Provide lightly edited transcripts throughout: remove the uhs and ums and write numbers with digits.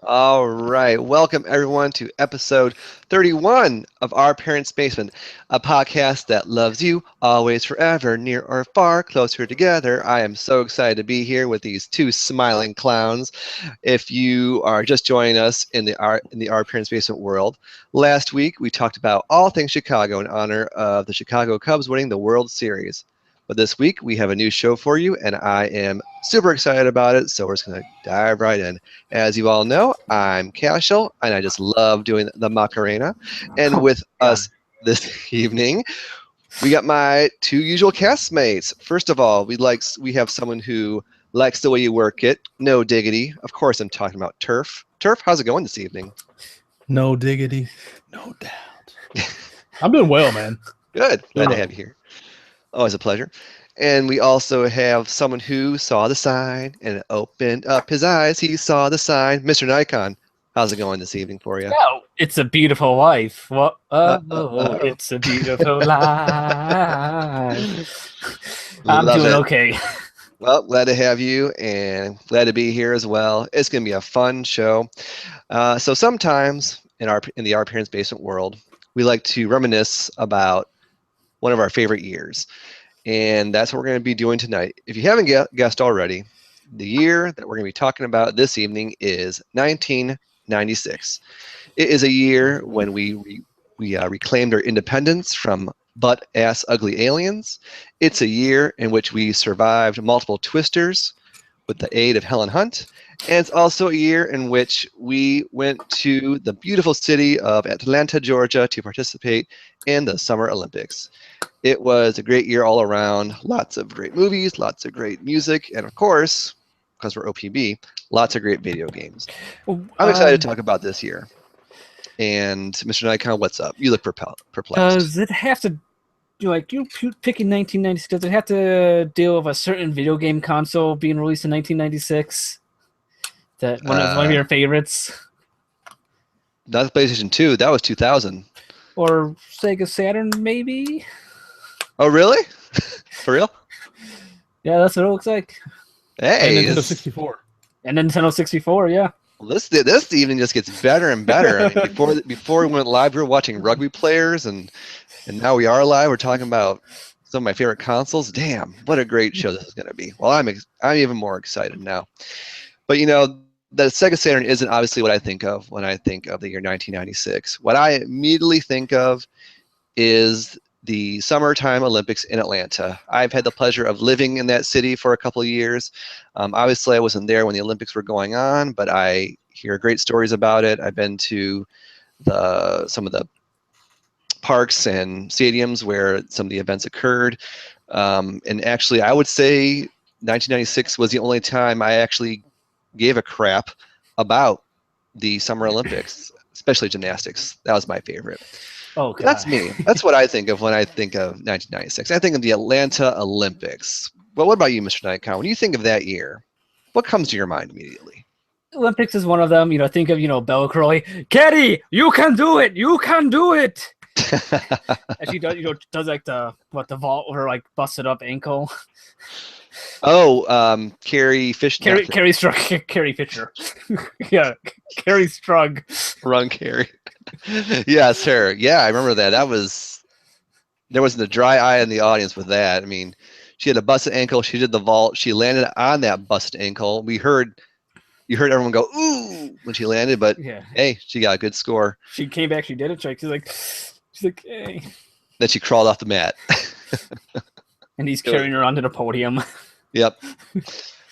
All right. Welcome, everyone, to episode 31 of Our Parents' Basement, a podcast that loves you always, forever, near or far, closer together. I am so excited to be here with these two smiling clowns. If you are just joining us in the Our Parents' Basement world, last week we talked about all things Chicago in honor of the Chicago Cubs winning the World Series. But this week we have a new show for you, and I am super excited about it. So we're just going to dive right in. As you all know, I'm Cashel, and I just love doing the Macarena. And Oh, with God. us this evening, we got my two usual castmates. First of all, we have someone who likes the way you work it. No diggity. Of course, I'm talking about Turf. Turf, how's it going this evening? No diggity, no doubt. I'm doing well, man. Good. Glad to Doing have you here. Always a pleasure. And we also have someone who saw the sign and opened up his eyes. He saw the sign. Mr. Nikon, how's it going this evening for you? Oh, it's a beautiful life. What? Uh-oh. It's a beautiful life. I'm Love doing it. okay. Well, glad to have you and glad to be here as well. It's going to be a fun show. So sometimes in the Our Parents' Basement world, we like to reminisce about one of our favorite years. And that's what we're going to be doing tonight. If you haven't guessed already, the year that we're going to be talking about this evening is 1996. It is a year when we reclaimed our independence from butt-ass ugly aliens. It's a year in which we survived multiple twisters with the aid of Helen Hunt. And it's also a year in which we went to the beautiful city of Atlanta, Georgia to participate in the Summer Olympics. It was a great year all around. Lots of great movies, lots of great music, and of course, because we're OPB, lots of great video games. I'm excited to talk about this year. And Mr. Nikon, what's up? You look perplexed. Does it have to do like you picking 1996? Does it have to deal with a certain video game console being released in 1996? That one of your favorites, Not the PlayStation 2. That was 2000. or Sega Saturn, maybe? Oh, really? For real? Yeah, that's what it looks like. Hey, and Nintendo 64. And Nintendo 64, yeah. This evening just gets better and better. I mean, before we went live, we were watching rugby players, and now we are live. We're talking about some of my favorite consoles. Damn, what a great show this is going to be. Well, I'm even more excited now. But you know, the Sega Saturn isn't obviously what I think of when I think of the year 1996. What I immediately think of is the summertime Olympics in Atlanta. I've had the pleasure of living in that city for a couple of years. Obviously, I wasn't there when the Olympics were going on, but I hear great stories about it. I've been to some of the parks and stadiums where some of the events occurred. And actually, I would say 1996 was the only time I actually gave a crap about the Summer Olympics, especially gymnastics. That was my favorite. Oh, God. That's me. That's what I think of when I think of 1996. I think of the Atlanta Olympics. Well, what about you, Mr. Nikon? When you think of that year, what comes to your mind immediately? Olympics is one of them. Think of, Bella Crowley. Katie, you can do it. You can do it. And she does, does like the vault with her like busted up ankle. Oh, Carrie Fisher. Carrie Strug. Carrie Fisher. Yeah, Carrie Strug. Run, Carrie. Yes, her. Yeah, I remember that. There wasn't a dry eye in the audience with that. I mean, she had a busted ankle. She did the vault. She landed on that busted ankle. You heard everyone go ooh when she landed, but Yeah. Hey, she got a good score. She came back. She did it. She's like, hey. Then she crawled off the mat. And he's carrying her onto the podium. Yep.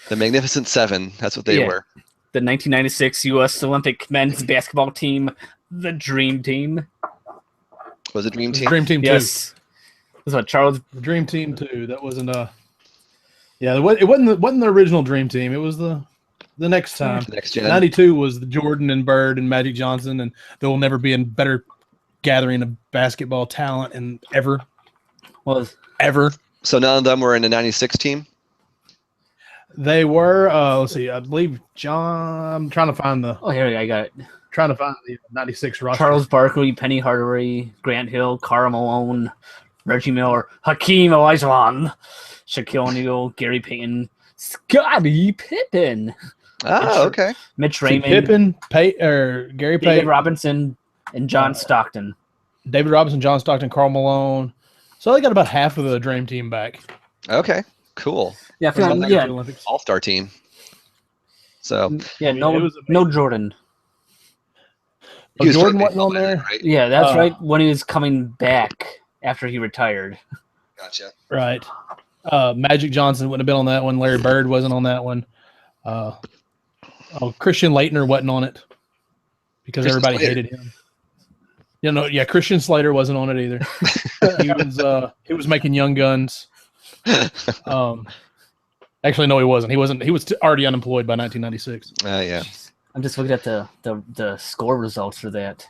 The Magnificent Seven. That's what they were. The 1996 U.S. Olympic men's basketball team, the Dream Team. Was it Dream Team? Dream Team 2. Yes. Was what Charles? The Dream Team 2. That wasn't Yeah, it wasn't the original Dream Team. It was the next time. Next gen. 92 was the Jordan and Bird and Magic Johnson, and there will never be a better gathering of basketball talent and ever. So none of them were in the 96 team? They were, let's see, I believe John, I'm trying to find the. Oh, here I got it. Trying to find the 96 roster. Charles Barkley, Penny Hardaway, Grant Hill, Karl Malone, Reggie Miller, Hakeem Olajuwon, Shaquille O'Neal, Gary Payton, Scottie Pippen. Oh, okay. Mitch See, Raymond, Pippen, Gary David Payton, Robinson, and John Stockton. David Robinson, John Stockton, Karl Malone. So they got about half of the Dream Team back. Okay. Cool. Yeah, I feel From like, the yeah, Olympics. All-star team. So yeah. I mean, No, it was no amazing. Jordan. Oh, he was Jordan probably wasn't on better, there. right? Yeah, that's Uh, right. When he was coming back after he retired. Gotcha. Right. Magic Johnson wouldn't have been on that one. Larry Bird wasn't on that one. Christian Laettner wasn't on it because Christian everybody Slater. hated him. Christian Slater wasn't on it either. He was making Young Guns. Actually, no, he wasn't. He wasn't. He was already unemployed by 1996. Yeah. I'm just looking at the score results for that.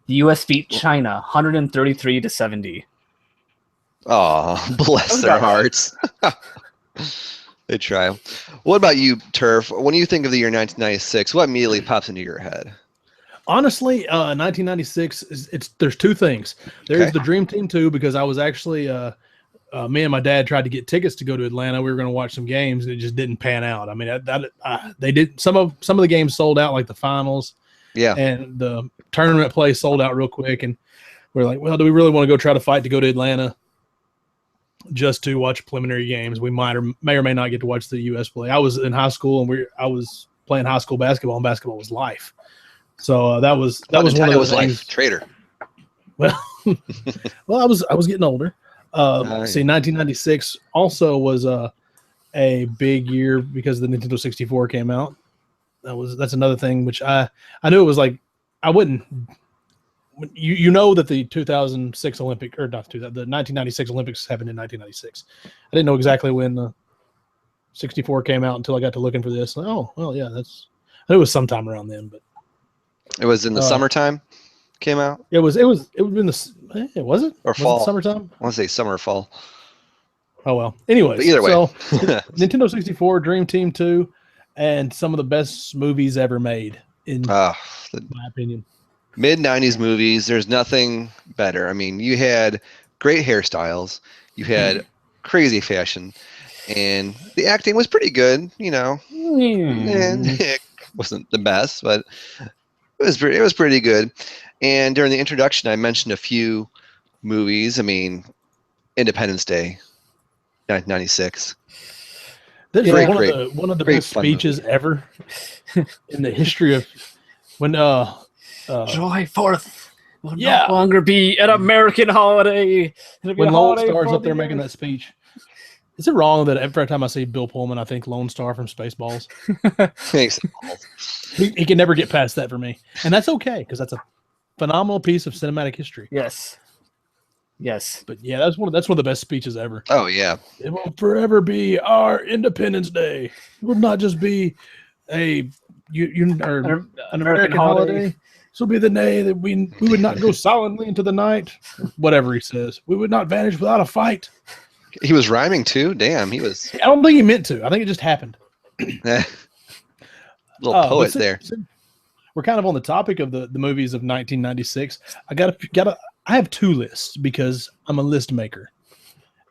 The U.S. beat China 133-70. Oh, bless their hearts. They try. What about you, Turf? When you think of the year 1996, what immediately pops into your head? Honestly, 1996 there's two things. There's the Dream Team 2 because I was actually me and my dad tried to get tickets to go to Atlanta. We were going to watch some games and it just didn't pan out. I mean, they did some of the games sold out, like the finals. Yeah. And the tournament play sold out real quick, and we're like, well, do we really want to go try to fight to go to Atlanta just to watch preliminary games? We may or may not get to watch the U.S. play. I was in high school and I was playing high school basketball, and basketball was life. So that was one of those things. Life. Traitor. Well, well, I was getting older. See, 1996 also was a big year because the Nintendo 64 came out. That's another thing which I knew it was like I wouldn't. You know that the 2006 Olympic or not the 1996 Olympics happened in 1996. I didn't know exactly when the 64 came out until I got to looking for this. Oh, well, yeah, I knew it was sometime around then, but it was in the summertime. Came out. It was in the was it or was fall? it summertime. I want to say summer or fall. Oh well. Anyways, But either way, so Nintendo 64, Dream Team 2, and some of the best movies ever made in my opinion. Mid-90s movies, there's nothing better. I mean, you had great hairstyles, you had crazy fashion, and the acting was pretty good, and it wasn't the best, but it was pretty good. And during the introduction, I mentioned a few movies. I mean, Independence Day, 1996. This Great, is one of the best speeches ever in the history of when July 4th will no longer be an American holiday. When Lone Star's up there making that speech. Is it wrong that every time I see Bill Pullman, I think Lone Star from Spaceballs? Thanks. He can never get past that for me. And that's okay, because that's a phenomenal piece of cinematic history. Yes. But yeah, that's one of the best speeches ever. Oh yeah. It will forever be our Independence Day. It will not just be an American holiday. This will be the day that we would not go silently into the night. Whatever he says. We would not vanish without a fight. He was rhyming too. Damn, he was. I don't think he meant to. I think it just happened. Little poet there. We're kind of on the topic of the movies of 1996. I have two lists because I'm a list maker,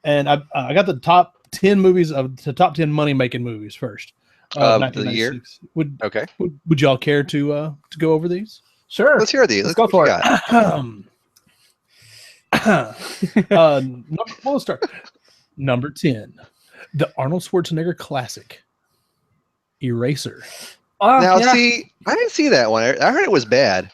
and I got the top 10 movies of the top 10 money making movies first of the year. Would y'all care to go over these? Sure. Let's hear these. Let's go for it. We'll start. Number 10, the Arnold Schwarzenegger classic, Eraser. See, I didn't see that one. I heard it was bad.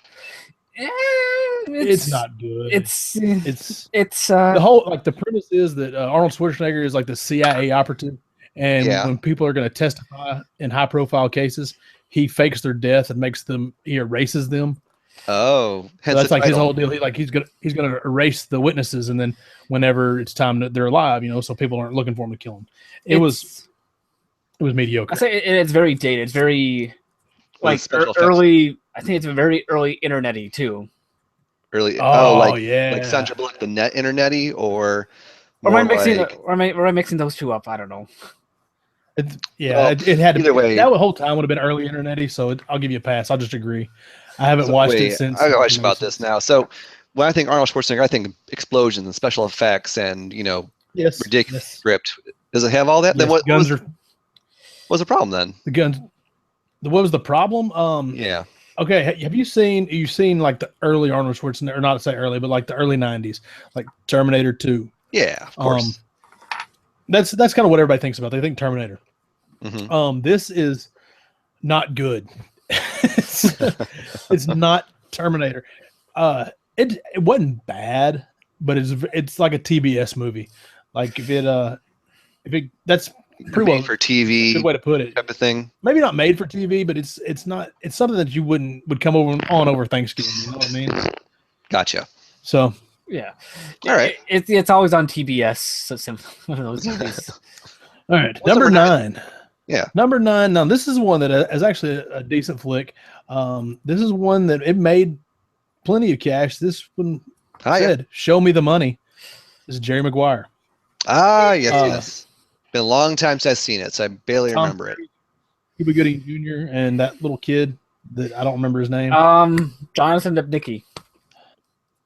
It's not good. It's the whole the premise is that Arnold Schwarzenegger is like the CIA operative, and when people are going to testify in high profile cases, he fakes their death and he erases them. Oh, so that's like his whole deal. He's gonna erase the witnesses, and then whenever it's time that they're alive, so people aren't looking for him to kill them. It was mediocre. I say it's very dated. It's very early. I think it's very early internet-y too. Early, like Sandra Bullock, the net internet-y, or am I mixing those two up? I don't know. It had to either way. That whole time would have been early internet-y, so I'll give you a pass. I'll just agree. I haven't watched it since. I got a question about this now. So when I think Arnold Schwarzenegger, I think explosions and special effects and ridiculous script. Does it have all that? Yes, Then what was the problem then? The guns. What was the problem? Yeah. Okay, have you seen like the early Arnold Schwarzenegger, or not to say early, but like the early '90s, like Terminator 2? Yeah, of course. That's kind of what everybody thinks about. They think Terminator. Mm-hmm. This is not good. It's not Terminator. It wasn't bad, but it's like a TBS movie. Like if it that's pretty well Made for TV good way to put it. type of thing. Maybe not made for TV, but it's something that you would come over Thanksgiving. You know what I mean? Gotcha. So Yeah. All right. It's always on TBS. So simple. One of those movies. all right, What's number number 9. Yeah. Number 9. Now this is one that is actually a decent flick. This is one that it made plenty of cash. This one said, "Show me the money." This is Jerry Maguire. Ah, yes. Been a long time since I've seen it, so I barely remember it. Cuba Gooding Jr. and that little kid that I don't remember his name. Jonathan Debnicki.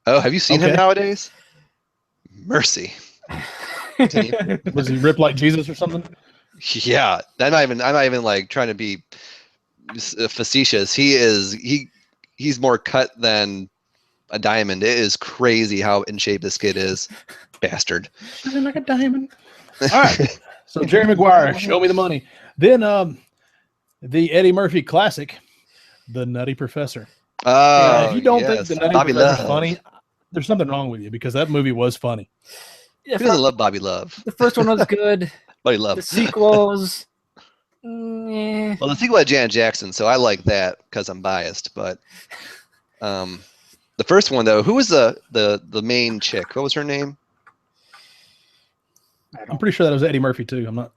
Oh, have you seen him nowadays? Mercy. Was he ripped like Jesus or something? Yeah, I'm not even like trying to be facetious. He's more cut than a diamond. It is crazy how in shape this kid is. Bastard. Shining like a diamond. All right. So Jerry Maguire, show me the money. Then the Eddie Murphy classic, The Nutty Professor. Oh, if you don't think The Nutty Professor is funny, there's something wrong with you because that movie was funny. Yeah, who doesn't love Bobby Love? The first one was good. Bobby Love. The sequels. Yeah. Well, the sequel had Janet Jackson, so I like that because I'm biased. But the first one, though, who was the main chick? What was her name? I'm pretty sure that was Eddie Murphy too. I'm not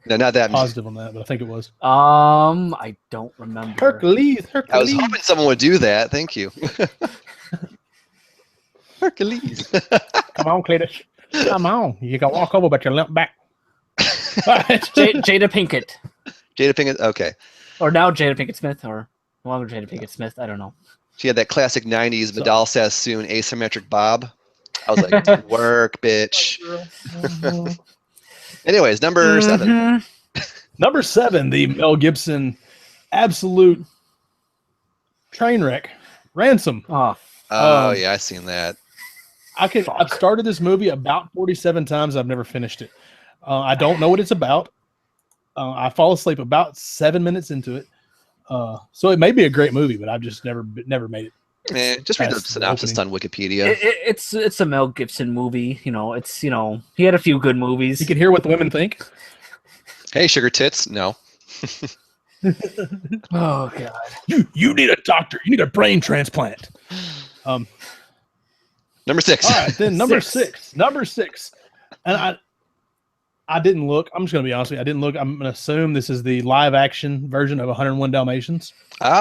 not that positive on that, but I think it was. I don't remember. Hercules. I was hoping someone would do that. Thank you. Hercules. Come on, Cletus. Come on. You can walk over, but you limp back. Jada Pinkett. Jada Pinkett. Okay. Or now Jada Pinkett Smith, or no longer Jada Pinkett Smith. I don't know. She had that classic '90s Vidal Sassoon asymmetric bob. I was like, work, bitch. Anyways, number 7. Number 7, the Mel Gibson absolute train wreck, Ransom. Oh, yeah, I've seen that. I've started this movie about 47 times. I've never finished it. I don't know what it's about. I fall asleep about 7 minutes into it. So it may be a great movie, but I've just never made it. Just read the synopsis on Wikipedia. It's a Mel Gibson movie. He had a few good movies. You can hear what the women think. Hey, sugar tits. No. Oh God. You need a doctor. You need a brain transplant. Number 6. All right, then number 6. Number 6. And I didn't look. I'm just going to be honest with you. I didn't look. I'm going to assume this is the live action version of 101 Dalmatians.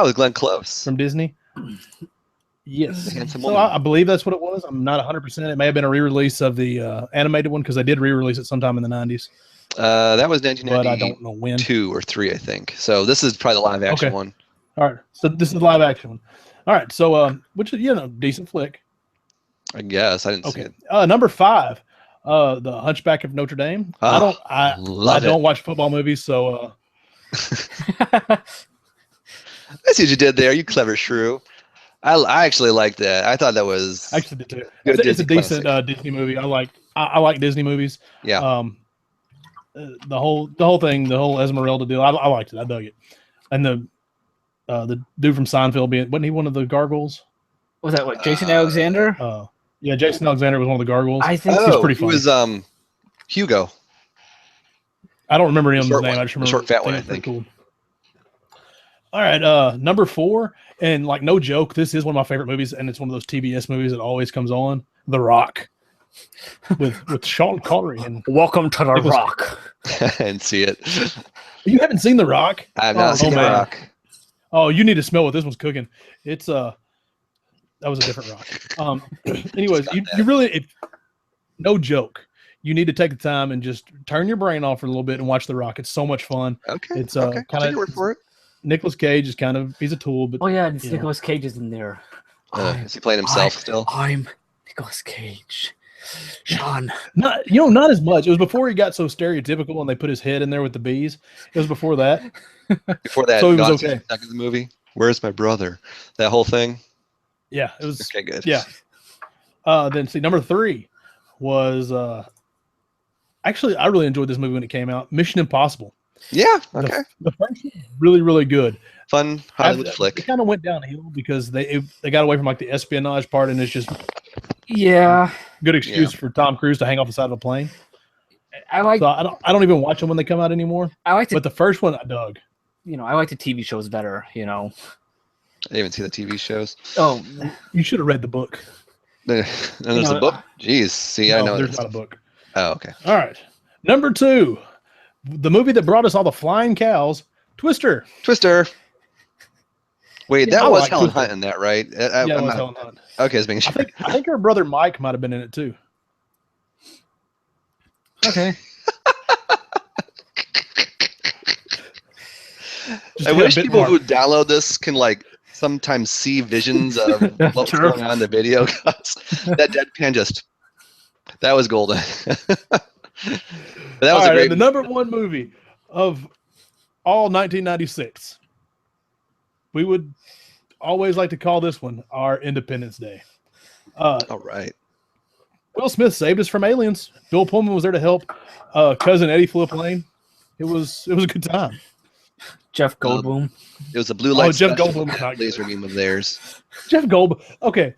With Glenn Close. From Disney. Yes. So I believe that's what it was. I'm not 100%. It may have been a re-release of the animated one because they did re-release it sometime in the 90s. That was 1992 but I don't know when. 2 or 3, I think. So this is probably the live action one. All right. So this is the live action one. All right. So which is decent flick. I guess I didn't see it. Number 5, The Hunchback of Notre Dame. I don't watch football movies, so. I see what you did there. You clever shrew. I actually liked that. I thought that was. I actually did too. It's a decent Disney movie. I like Disney movies. Yeah. The whole thing, the whole Esmeralda deal. I liked it. I dug it. And the dude from Seinfeld wasn't he one of the gargoyles? Was that what Jason Alexander? Yeah, Jason Alexander was one of the gargoyles. I think he's pretty funny. He was Hugo. I don't remember his name. I just remember the short fat one. I think. Cool. All right, number 4, and like no joke, this is one of my favorite movies, and it's one of those TBS movies that always comes on. The Rock, with Sean Connery and Welcome to the Rock. I didn't see it. You haven't seen The Rock? I have not seen The Rock. Oh, you need to smell what this one's cooking. It's that was a different Rock. Anyways, you really, no joke. You need to take the time and just turn your brain off for a little bit and watch The Rock. It's so much fun. Okay. It's kind of word for it. Nicolas Cage is he's a tool, but Nicolas Cage is in there. Is he playing himself still? I'm Nicolas Cage. Sean. Not as much. It was before he got so stereotypical and they put his head in there with the bees. It was before that. Before that, So he was gone okay. back in the movie. Where's my brother? That whole thing. Yeah, it was Okay, good. Yeah. Then see, number 3 was actually I really enjoyed this movie when it came out. Mission Impossible. Yeah. Okay. The first one was really, really good. Fun Hollywood flick. It kind of went downhill because they got away from like the espionage part, and it's just good excuse for Tom Cruise to hang off the side of a plane. I don't even watch them when they come out anymore. But the first one I dug. I like the TV shows better. I didn't even see the TV shows. Oh, you should have read the book. And there's a book. Jeez, see, I know there's not a book. Oh, okay. All right, number 2, the movie that brought us all the flying cows, Twister. Wait, that was Helen Hunt in that, right? Yeah, it was Helen Hunt. Okay, I was making sure. I think her brother Mike might have been in it too. Okay. I wish people who download this can sometimes see visions of what's going on in the video. That deadpan that was golden. That was a great the number 1 movie of all 1996. We would always like to call this one our Independence Day. All right. Will Smith saved us from aliens. Bill Pullman was there to help. Cousin Eddie flew a plane. It was a good time. Jeff Goldblum. It was a blue light. Jeff Goldblum was not laser beam of theirs. Jeff Goldblum. Okay,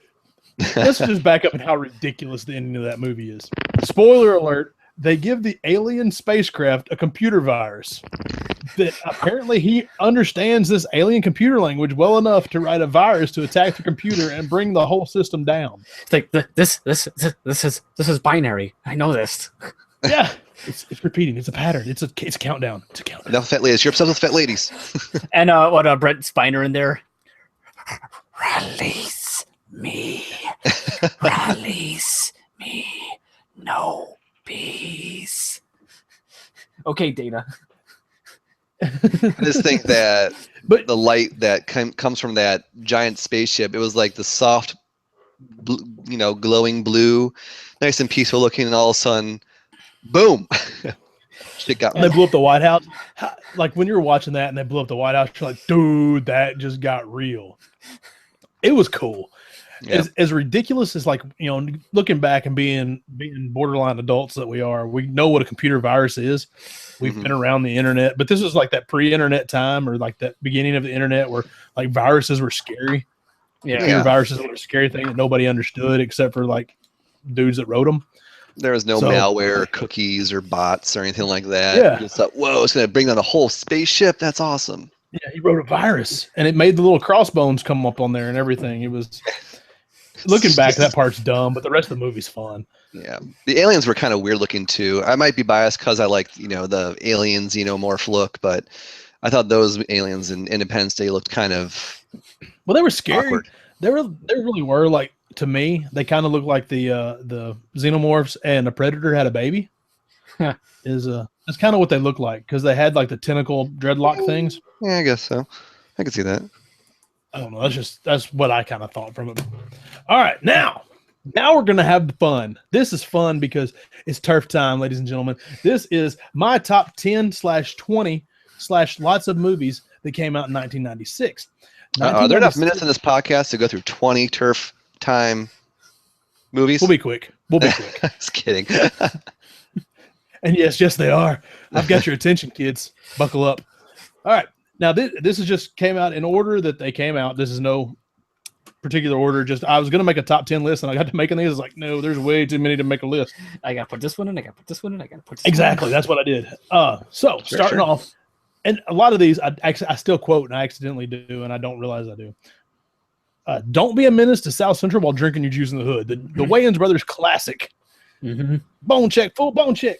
let's just back up and how ridiculous the ending of that movie is. Spoiler alert: they give the alien spacecraft a computer virus that apparently he understands this alien computer language well enough to write a virus to attack the computer and bring the whole system down. It's like this is binary. I know this. Yeah. It's repeating. It's a pattern. It's a countdown. It's a countdown. Enough fat ladies. You're obsessed with fat ladies. And Brent Spiner in there. Release me. Release me. No peace. Okay, Dana. I just think that the light that comes from that giant spaceship, it was like the soft, glowing blue, nice and peaceful looking, and all of a sudden, boom! Shit got. And they blew up the White House. Like when you were watching that, and they blew up the White House, you're like, dude, that just got real. It was cool. Yeah. As ridiculous as looking back and being borderline adults that we are, we know what a computer virus is. We've been around the internet, but this was like that pre-internet time, or like that beginning of the internet where viruses were scary. Yeah, computer viruses were a scary thing that nobody understood except for dudes that wrote them. There was no malware or cookies or bots or anything like that. Yeah. You just thought, whoa, it's going to bring down a whole spaceship. That's awesome. Yeah, he wrote a virus, and it made the little crossbones come up on there and everything. It was, looking back, that part's dumb, but the rest of the movie's fun. Yeah. The aliens were kind of weird looking, too. I might be biased because I like, the alien xenomorph look, but I thought those aliens in Independence Day looked kind of Well, they were scary. Awkward. They really were, to me, they kind of looked like the xenomorphs and a predator had a baby. That's kind of what they look like, because they had the tentacle dreadlock things. Yeah, I guess so. I can see that. I don't know. That's what I kind of thought from it. All right, now we're gonna have the fun. This is fun because it's turf time, ladies and gentlemen. This is my top 10/20 / lots of movies that came out in 1996. Are there enough minutes in this podcast to go through 20 turf time movies? We'll be quick. Just kidding. And yes, they are. I've got your attention, kids. Buckle up. All right. Now, this is just came out in order that they came out. This is no particular order. Just I was going to make a top 10 list, and I got to making these. I was like, no, there's way too many to make a list. I got to put this one in. I got to put this one in. I got to put this exactly. one in. That's what I did. Starting off, and a lot of these I still quote, and I accidentally do, and I don't realize I do. Don't be a menace to South Central while drinking your juice in the hood. The Wayans brothers classic. Mm-hmm. Bone check, full bone check.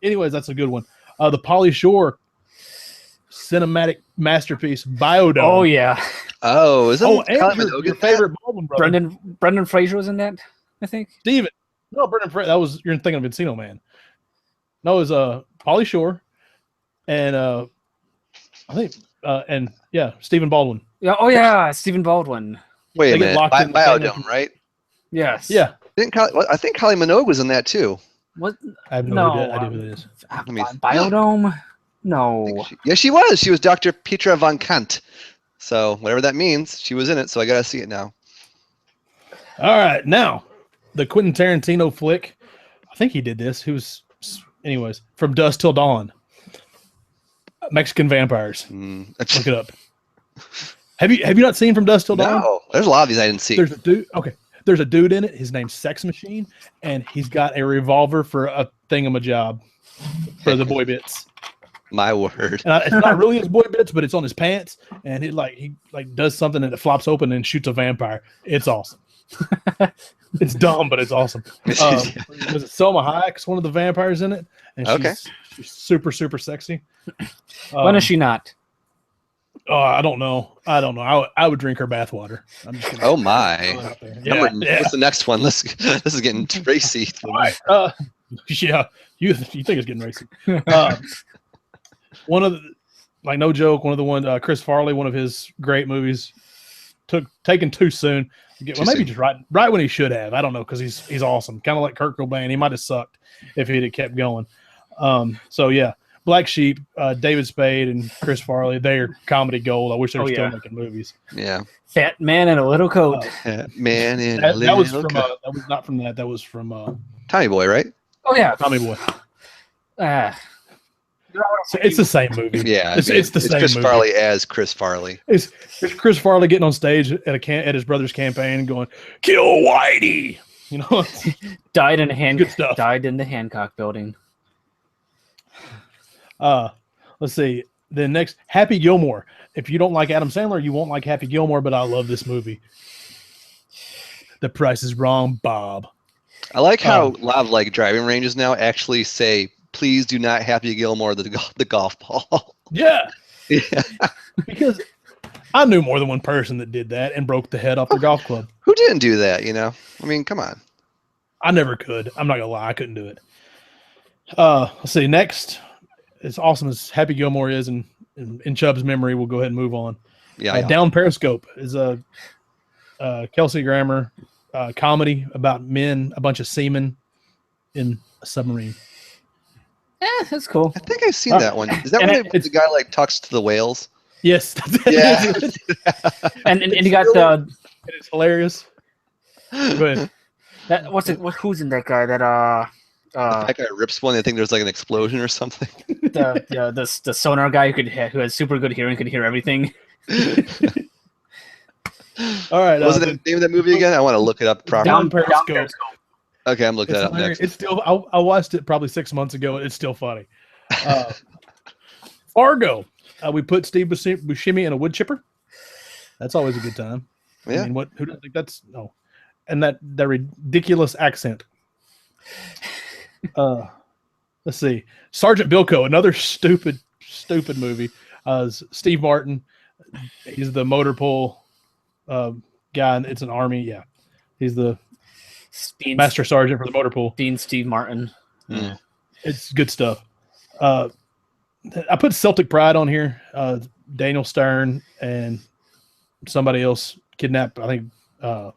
Anyways, that's a good one. The Pauly Shore cinematic masterpiece, Biodome. Oh yeah. Oh, is that and your favorite Baldwin brother? Brendan Fraser was in that, I think. Steven. No, Brendan Fraser. That was, you're thinking of Encino Man. No, it was Pauly Shore and I think Stephen Baldwin. Yeah. Oh yeah, Stephen Baldwin. Wait a minute. Biodome, right? Yes. Yeah. I think Kylie Minogue was in that too. What? I have No, idea who that is. Biodome? No. She was. She was Dr. Petra von Kant. So whatever that means, she was in it. So I gotta see it now. All right, now the Quentin Tarantino flick. I think he did this. Anyways, From Dusk Till Dawn. Mexican vampires. Look it up. Have you not seen From Dusk Till Dawn? No, there's a lot of these I didn't see. There's a dude. Okay, there's a dude in it. His name's Sex Machine, and he's got a revolver for a thingamajig for the boy bits. My word. And it's not really his boy bits, but it's on his pants, and he does something and it flops open and shoots a vampire. It's awesome. It's dumb, but it's awesome. Was it Selma Hayek's one of the vampires in it? And she's super, super sexy. When is she not? I don't know. I would drink her bathwater. Oh my! Yeah. What's the next one? This is getting racy. All right. Yeah. You think it's getting racy? One of the, no joke. One of the Chris Farley, one of his great movies, taken too soon. Maybe just right when he should have. I don't know, because he's awesome. Kind of like Kurt Cobain. He might have sucked if he'd have kept going. So yeah. Black Sheep, David Spade, and Chris Farley, they're comedy gold. I wish they were still making movies. Yeah. Fat Man in a Little Coat. Man in a Little Coat. That was not from that. That was from Tommy Boy, right? Oh, yeah. Tommy Boy. So it's the same movie. Yeah. It's the same Chris movie. Farley as Chris Farley. It's Chris Farley getting on stage at his brother's campaign going, "Kill Whitey." You know? Died in the Hancock building. Let's see. The next, Happy Gilmore. If you don't like Adam Sandler, you won't like Happy Gilmore, but I love this movie. The Price is Wrong, Bob. I like how a lot of driving ranges now actually say, "Please do not Happy Gilmore the golf ball." Yeah. Because I knew more than one person that did that and broke the head off their golf club. Who didn't do that? I mean, come on. I never could. I'm not gonna lie, I couldn't do it. Let's see. Next, as awesome as Happy Gilmore is, and in Chubb's memory, we'll go ahead and move on. Yeah. Down Periscope is a Kelsey Grammer comedy about men, a bunch of seamen in a submarine. Yeah, that's cool. I think I've seen that one. Is that when the guy talks to the whales? Yes. Yeah. and you got the. It is hilarious. Go ahead. Who's in that guy? That guy rips one. I think there's an explosion or something. The sonar guy who has super good hearing could hear everything. All right. What was the name of that movie again? I want to look it up properly. Down Periscope. Okay, I'm looking that up next. It's still. I watched it probably 6 months ago. It's still funny. Fargo. We put Steve Buscemi in a wood chipper. That's always a good time. Yeah. I mean, who doesn't think that's no? And that ridiculous accent. Let's see. Sergeant Bilko, another stupid movie. Steve Martin. He's the motor pool guy. And it's an army. Yeah. He's the master sergeant for the motor pool. Being Steve Martin. Mm. It's good stuff. I put Celtic Pride on here. Daniel Stern and somebody else kidnapped, I think, one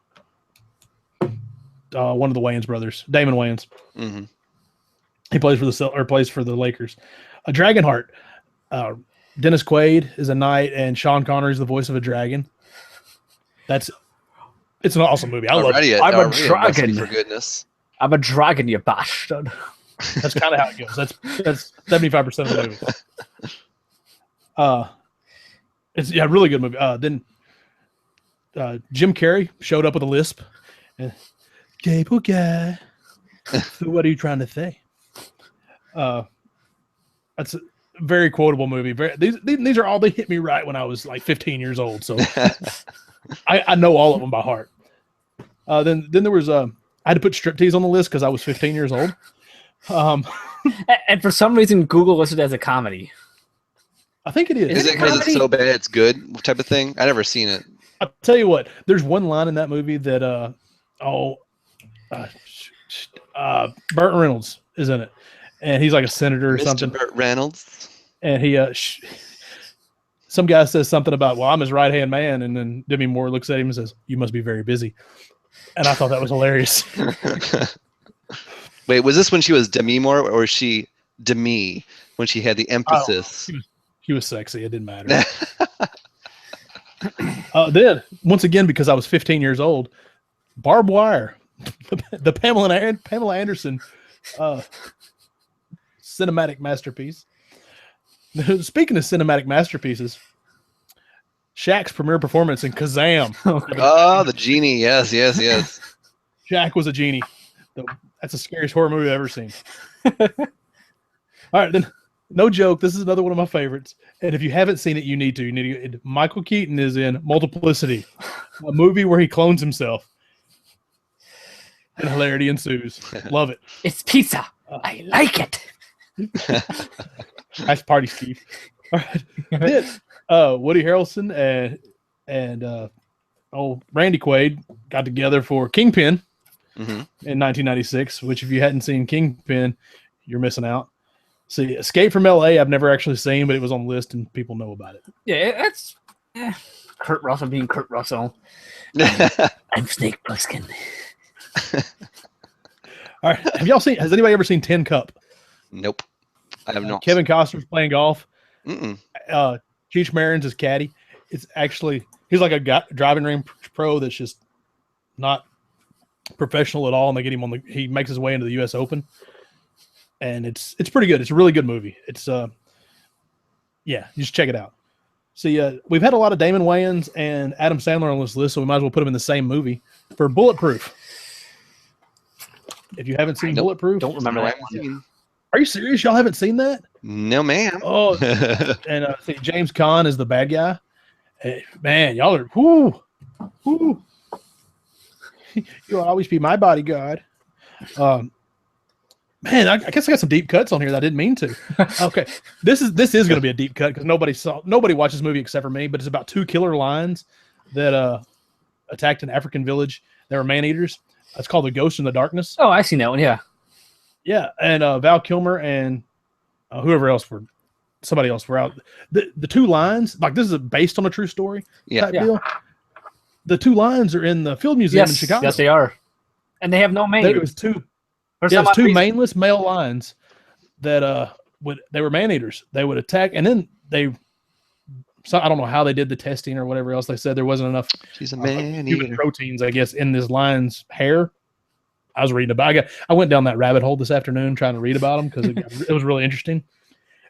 of the Wayans brothers, Damon Wayans. Mm-hmm. He plays for the Lakers. Dragonheart. Dennis Quaid is a knight, and Sean Connery is the voice of a dragon. It's an awesome movie. I love it. I'm a dragon. For goodness. I'm a dragon, you bastard. That's kind of how it goes. That's 75% of the movie. It's really good movie. Then Jim Carrey showed up with a lisp. Cable guy. So what are you trying to say? That's a very quotable movie. These are all, they hit me right when I was 15 years old. So I know all of them by heart. Then there was I had to put striptease on the list because I was 15 years old. And for some reason, Google listed it as a comedy. I think it is. Is it because it's so bad it's good type of thing? I never seen it. I'll tell you what. There's one line in that movie that Burt Reynolds is in it, and he's like a senator or Mr. something. Burt Reynolds. And he some guy says something about, "Well, I'm his right hand man," and then Demi Moore looks at him and says, "You must be very busy." and I thought that was hilarious. Wait, was this when she was Demi Moore, or was she Demi when she had the emphasis? She was sexy. It didn't matter. Then, once again, because I was 15 years old, Barbed Wire, the Pamela Anderson cinematic masterpiece. Speaking of cinematic masterpieces, Shaq's premiere performance in Kazam. Oh, the genie. Yes. Shaq was a genie. That's the scariest horror movie I've ever seen. All right, then. No joke. This is another one of my favorites. And if you haven't seen it, you need to. Michael Keaton is in Multiplicity, a movie where he clones himself. And hilarity ensues. Love it. It's pizza. I like it. Nice party, Steve. All right. Then, Woody Harrelson and Randy Quaid got together for Kingpin in 1996, which if you hadn't seen Kingpin, you're missing out. See, Escape from L.A. I've never actually seen, but it was on the list and people know about it. Yeah, that's Kurt Russell being Kurt Russell. I'm Snake Plissken. All right, has anybody ever seen Tin Cup? Nope, I have not. Kevin Costner's playing golf. Mm-mm. Cheech Marin's his caddy. It's actually, he's like a driving range pro that's just not professional at all, and they get him he makes his way into the U.S. Open. And it's pretty good. It's a really good movie. It's you just check it out. See, we've had a lot of Damon Wayans and Adam Sandler on this list, so we might as well put them in the same movie for Bulletproof. If you haven't seen Bulletproof, don't remember that one. Are you serious? Y'all haven't seen that? No, ma'am. Oh, and I think James Caan is the bad guy. Hey, man, y'all are whoo. You'll always be my bodyguard. Man, I guess I got some deep cuts on here that I didn't mean to. Okay, this is going to be a deep cut because nobody watched this movie except for me. But it's about two killer lions that attacked an African village. They were man eaters. It's called The Ghost in the Darkness. Oh, I've seen that one. Yeah, and Val Kilmer and somebody else were out. The two lions, like this is based on a true story. Type deal. The two lions are in the Field Museum in Chicago. Yes, they are, and they have no mane. It was two. There's two maneless male lions that they were man eaters. They would attack, and then I don't know how they did the testing or whatever else. They said there wasn't enough human proteins, I guess, in this lion's hair. I was reading about it. I went down that rabbit hole this afternoon trying to read about them because it was really interesting.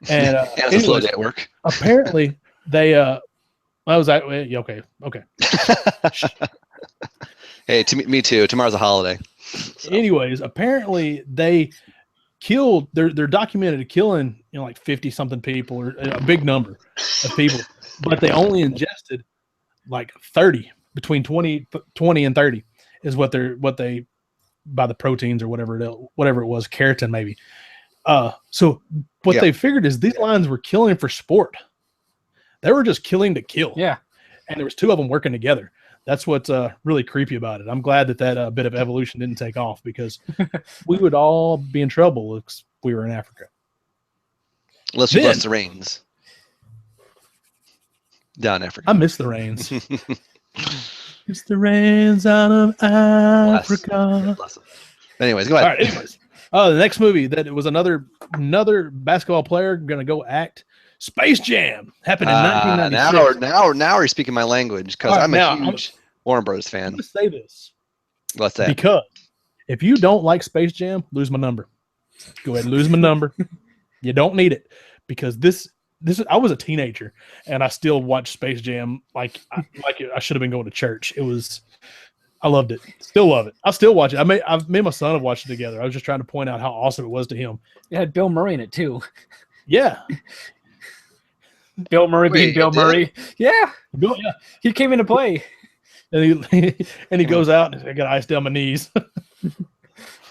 And it's a slow day at work. Apparently, they I was like, okay. Hey, me too. Tomorrow's a holiday. So. Anyways, apparently they killed. They're documented killing like 50-something people or a big number of people, but they only ingested like 30, between 20 and 30 is what they by the proteins or whatever it was, keratin maybe. So what they figured is these lions were killing for sport. They were just killing to kill. Yeah, and there was two of them working together. That's what's really creepy about it. I'm glad that bit of evolution didn't take off because we would all be in trouble if we were in Africa. Unless you bless the rains. Down Africa. I miss the rains. It's the rains out of Africa. Bless them. Anyways, go ahead. All right, anyways. The next movie that it was another basketball player going to go act. Space Jam happened in 1996. Now we're speaking my language because I'm a huge Warner Bros. Fan. I'm going to say this. What's that? Because if you don't like Space Jam, lose my number. Go ahead and lose my number. You don't need it because this I was a teenager and I still watched Space Jam like I should have been going to church. I loved it. Still love it. I still watch it. Me and my son have watched it together. I was just trying to point out how awesome it was to him. It had Bill Murray in it too. Yeah. Bill Murray being Bill Murray. Yeah. He came into play. And he goes out and I got ice down my knees.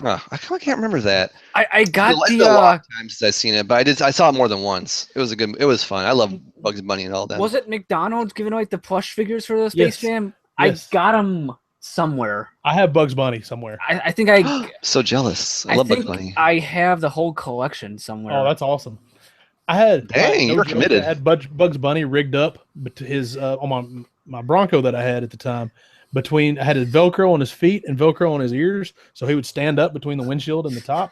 I can't remember that. I got it's been a lot of times since I've seen it, but I saw it more than once. It was fun. I love Bugs Bunny and all that. Was it McDonald's giving away the plush figures for the Space Jam? Yes. I got them somewhere. I have Bugs Bunny somewhere. I think I so jealous. I love Bugs Bunny. I have the whole collection somewhere. Oh, that's awesome. I had you're committed. I had Bugs Bunny rigged up to his on my Bronco that I had at the time, between. I had his Velcro on his feet and Velcro on his ears, so he would stand up between the windshield and the top.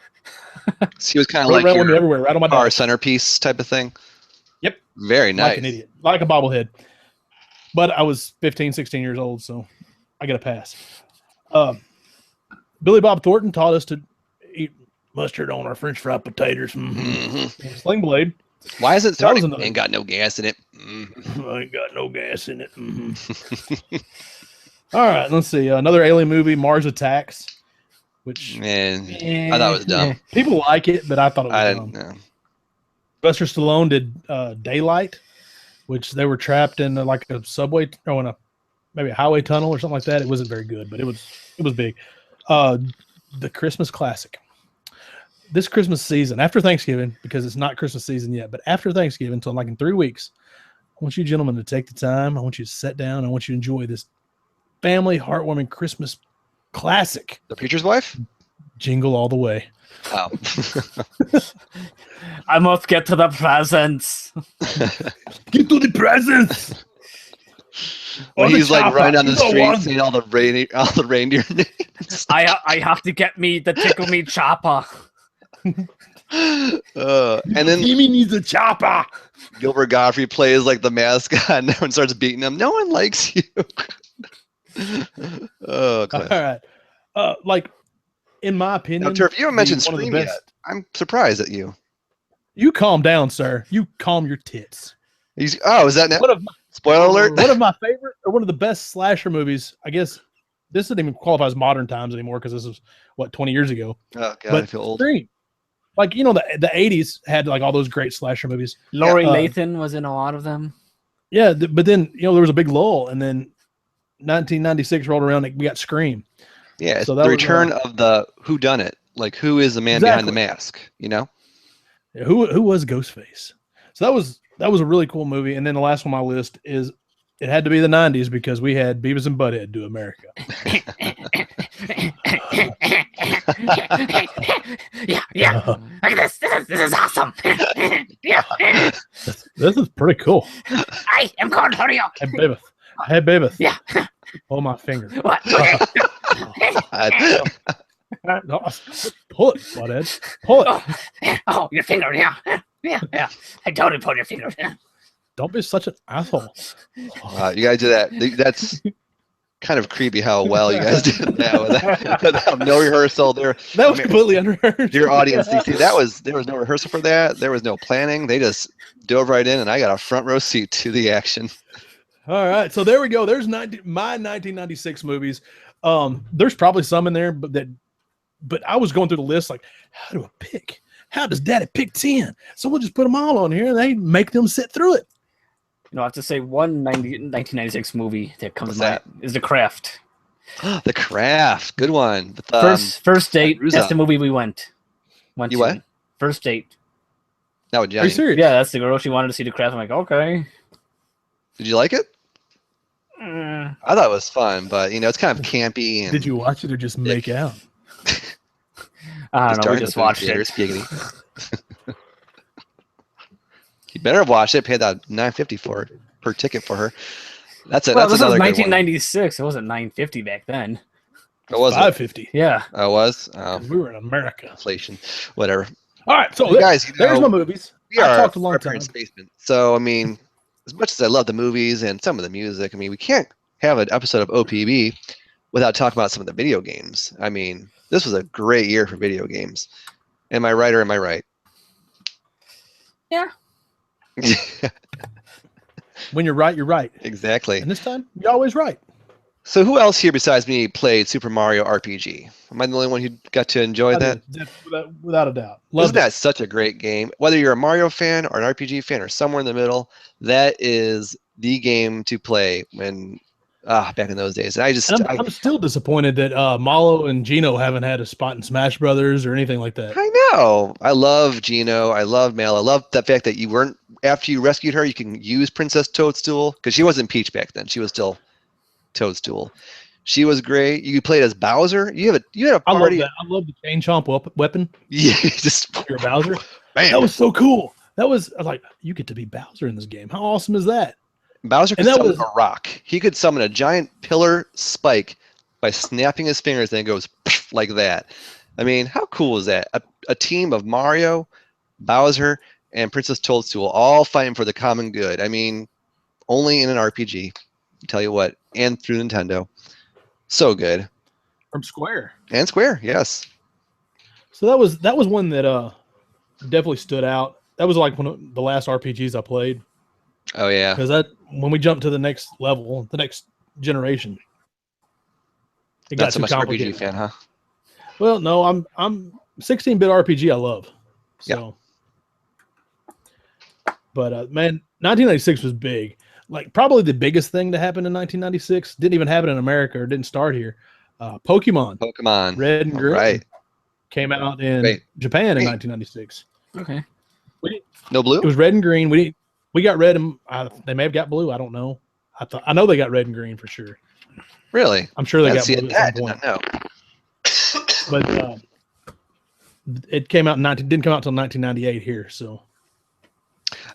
So he was kind of Rode like around with me your everywhere, right on my car dog. centerpiece type of thing. Yep. Very nice. Like an idiot, like a bobblehead. But I was 15, 16 years old, so I get a pass. Billy Bob Thornton taught us to eat mustard on our French fried potatoes. Sling blade. Why is it starting? Another... Ain't got no gas in it. I ain't got no gas in it. All right, let's see. Another alien movie, Mars Attacks, which I thought it was dumb. People like it, but I thought it was I dumb. didn't know. Sylvester Stallone did Daylight, which they were trapped in like a subway or in maybe a highway tunnel or something like that. It wasn't very good, but it was big. The Christmas classic. This Christmas season, after Thanksgiving, because it's not Christmas season yet, but after Thanksgiving, until like in 3 weeks, I want you gentlemen to take the time. I want you to sit down. I want you to enjoy this family heartwarming Christmas classic. The Preacher's Wife? Jingle All the Way. Oh. I must get to the presents. Get to the presents. When he's like running down the street saying all the reindeer names. I have to get me the tickle me chopper. And then Jimmy needs a chopper. Gilbert Godfrey plays like the mascot and everyone starts beating him. No one likes you. Oh, all right. Like, in my opinion, now, Turf, you haven't mentioned one of the Scream yet. best. I'm surprised at you. You calm down, sir. You calm your tits. Is that now? One of my, Spoiler alert. One of my favorite, or one of the best slasher movies. I guess this doesn't even qualify as modern times anymore because this was 20 years ago. Oh God, but I feel old. Scream. Like, you know, the 80s had like all those great slasher movies. Laurie Lathan was in a lot of them. Yeah, but then, you know, there was a big lull, and then 1996 rolled around and we got Scream. Yeah, so the return of the whodunit. Like, who is the man behind the mask? You know? Yeah, who was Ghostface? So that was a really cool movie. And then the last one on my list is it had to be the 90s because we had Beavis and Butthead do America. Yeah. Look at this. This is awesome. Yeah. This is pretty cool. I am Cornholio. Hey, Beavis. Yeah. Hold my finger. What? No, pull it, Butthead. Pull it. Oh, your finger, yeah. Yeah. I totally pulled your finger. Don't be such an asshole. You guys do that. That's kind of creepy how well you guys did that without no rehearsal. That was completely unrehearsed. Dear audience, DC, there was no rehearsal for that. There was no planning. They just dove right in, and I got a front row seat to the action. All right, so there we go. There's my 1996 movies. There's probably some in there, but I was going through the list like, how do I pick? How does Daddy pick 10? So we'll just put them all on here, and they make them sit through it. You know, I have to say 1996 movie that comes to mind is The Craft. The Craft, good one. First date. That's the movie we went. You to. What? First date. That would Johnny. Are you serious? Yeah, that's the girl. She wanted to see The Craft. I'm like, okay. Did you like it? I thought it was fun, but it's kind of campy. And did you watch it or just make out? I don't know. We just watched it. You better have watched it. Paid that $9.50 per ticket for her. That's it. Well, that's this was another 1996. It wasn't $9.50 back then. It was $5.50. Yeah. I was. We were in America. Inflation. Whatever. All right. So guys, there's my movies. I talked a long time. Basement. So I mean, as much as I love the movies and some of the music, I mean, we can't have an episode of OPB without talking about some of the video games. I mean, this was a great year for video games. Am I right or am I right? Yeah. When you're right, you're right. Exactly. And this time, you're always right. So who else here besides me played Super Mario RPG? Am I the only one who got to enjoy that? Without a doubt. Isn't that such a great game? Whether you're a Mario fan or an RPG fan or somewhere in the middle, that is the game to play when back in those days. And I'm still disappointed that Malo and Gino haven't had a spot in Smash Brothers or anything like that. I know. I love Gino. I love Mal. I love the fact that you weren't, after you rescued her, you can use Princess Toadstool because she wasn't Peach back then. She was still Toadstool. She was great. You played as Bowser. You had a party. I love the chain chomp weapon. Yeah, just you're Bowser. Bam. That was so cool. I was like, you get to be Bowser in this game. How awesome is that? Bowser could And that summon was a rock. He could summon a giant pillar spike by snapping his fingers, and it goes like that. I mean, how cool is that? A team of Mario, Bowser, and Princess Toadstool all fighting for the common good. I mean, only in an RPG. Tell you what, and through Nintendo. So good. from Square. And Square, yes. So that was one that definitely stood out. That was like one of the last RPGs I played. Oh yeah. Because that when we jumped to the next level, the next generation, it Not got so too much complicated. RPG fan, huh? Well, no, I'm 16-bit RPG I love. So but man, 1996 was big. Like probably the biggest thing that happened in 1996 didn't even happen in America or didn't start here. Pokemon Red and Green Right. came out in Japan in 1996. Okay. No blue? It was Red and Green. We got red and they may have got blue. I don't know. I know they got red and green for sure. Really? I'm sure they got See blue it. at I some did point. not know. But it came out didn't come out until 1998 here. So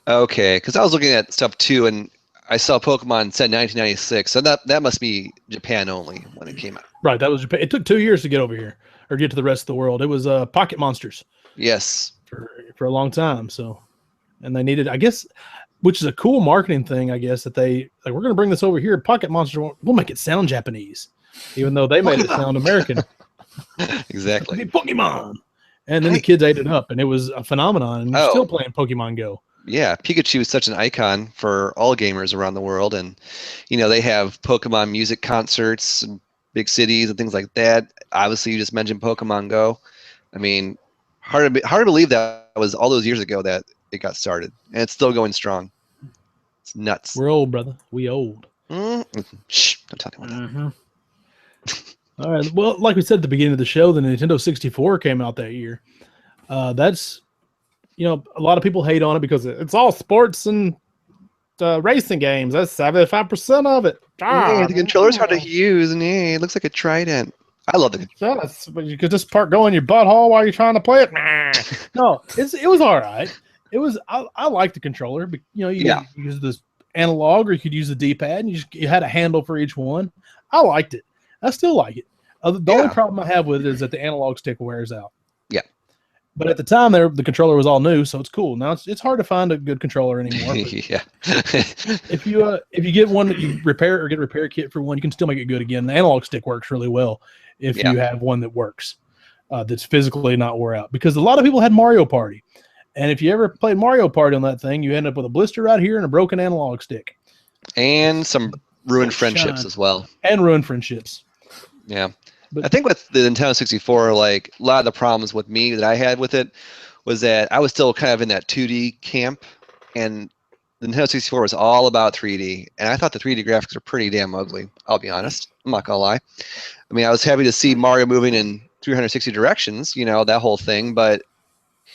Okay, because I was looking at stuff too, and I saw Pokemon said 1996, so that must be Japan only when it came out. right, that was Japan. It took 2 years to get over here or get to the rest of the world. It was Pocket Monsters Yes. for a long time. So, and they needed, I guess, which is a cool marketing thing, I guess, that they like. We're going to bring this over here. Pocket Monster, we'll make it sound Japanese, even though they made it sound American. Exactly. Pokemon, and then the kids ate it up, and it was a phenomenon. And you're Oh. still playing Pokemon Go. Yeah, Pikachu is such an icon for all gamers around the world, and they have Pokemon music concerts in big cities and things like that. Obviously, you just mentioned Pokemon Go. I mean, hard to believe that was all those years ago that it got started, and it's still going strong. It's nuts. We're old, brother. We old. Shh! Don't tell anyone that. All right. Well, like we said at the beginning of the show, the Nintendo 64 came out that year. That's, a lot of people hate on it because it's all sports and racing games. That's 75% of it. Yeah, the controller's hard to use, and it looks like a trident. I love the controller. Yes, but you could just go in your butthole while you're trying to play it. No, it was all right. It was. I like the controller, but you could use this analog or you could use the D-pad, and you had a handle for each one. I liked it. I still like it. The only problem I have with it is that the analog stick wears out. Yeah. But at the time, the controller was all new, so it's cool. Now it's hard to find a good controller anymore. Yeah. if you get one that you repair or get a repair kit for one, you can still make it good again. The analog stick works really well if you have one that works, that's physically not wore out. Because a lot of people had Mario Party, and if you ever played Mario Party on that thing, you end up with a blister right here and a broken analog stick, and some ruined friendships as well. And ruined friendships. Yeah. I think with the Nintendo 64, like a lot of the problems with me that I had with it was that I was still kind of in that 2D camp, and the Nintendo 64 was all about 3D, and I thought the 3D graphics were pretty damn ugly. I'll be honest. I'm not gonna lie. I mean, I was happy to see Mario moving in 360 directions, that whole thing, but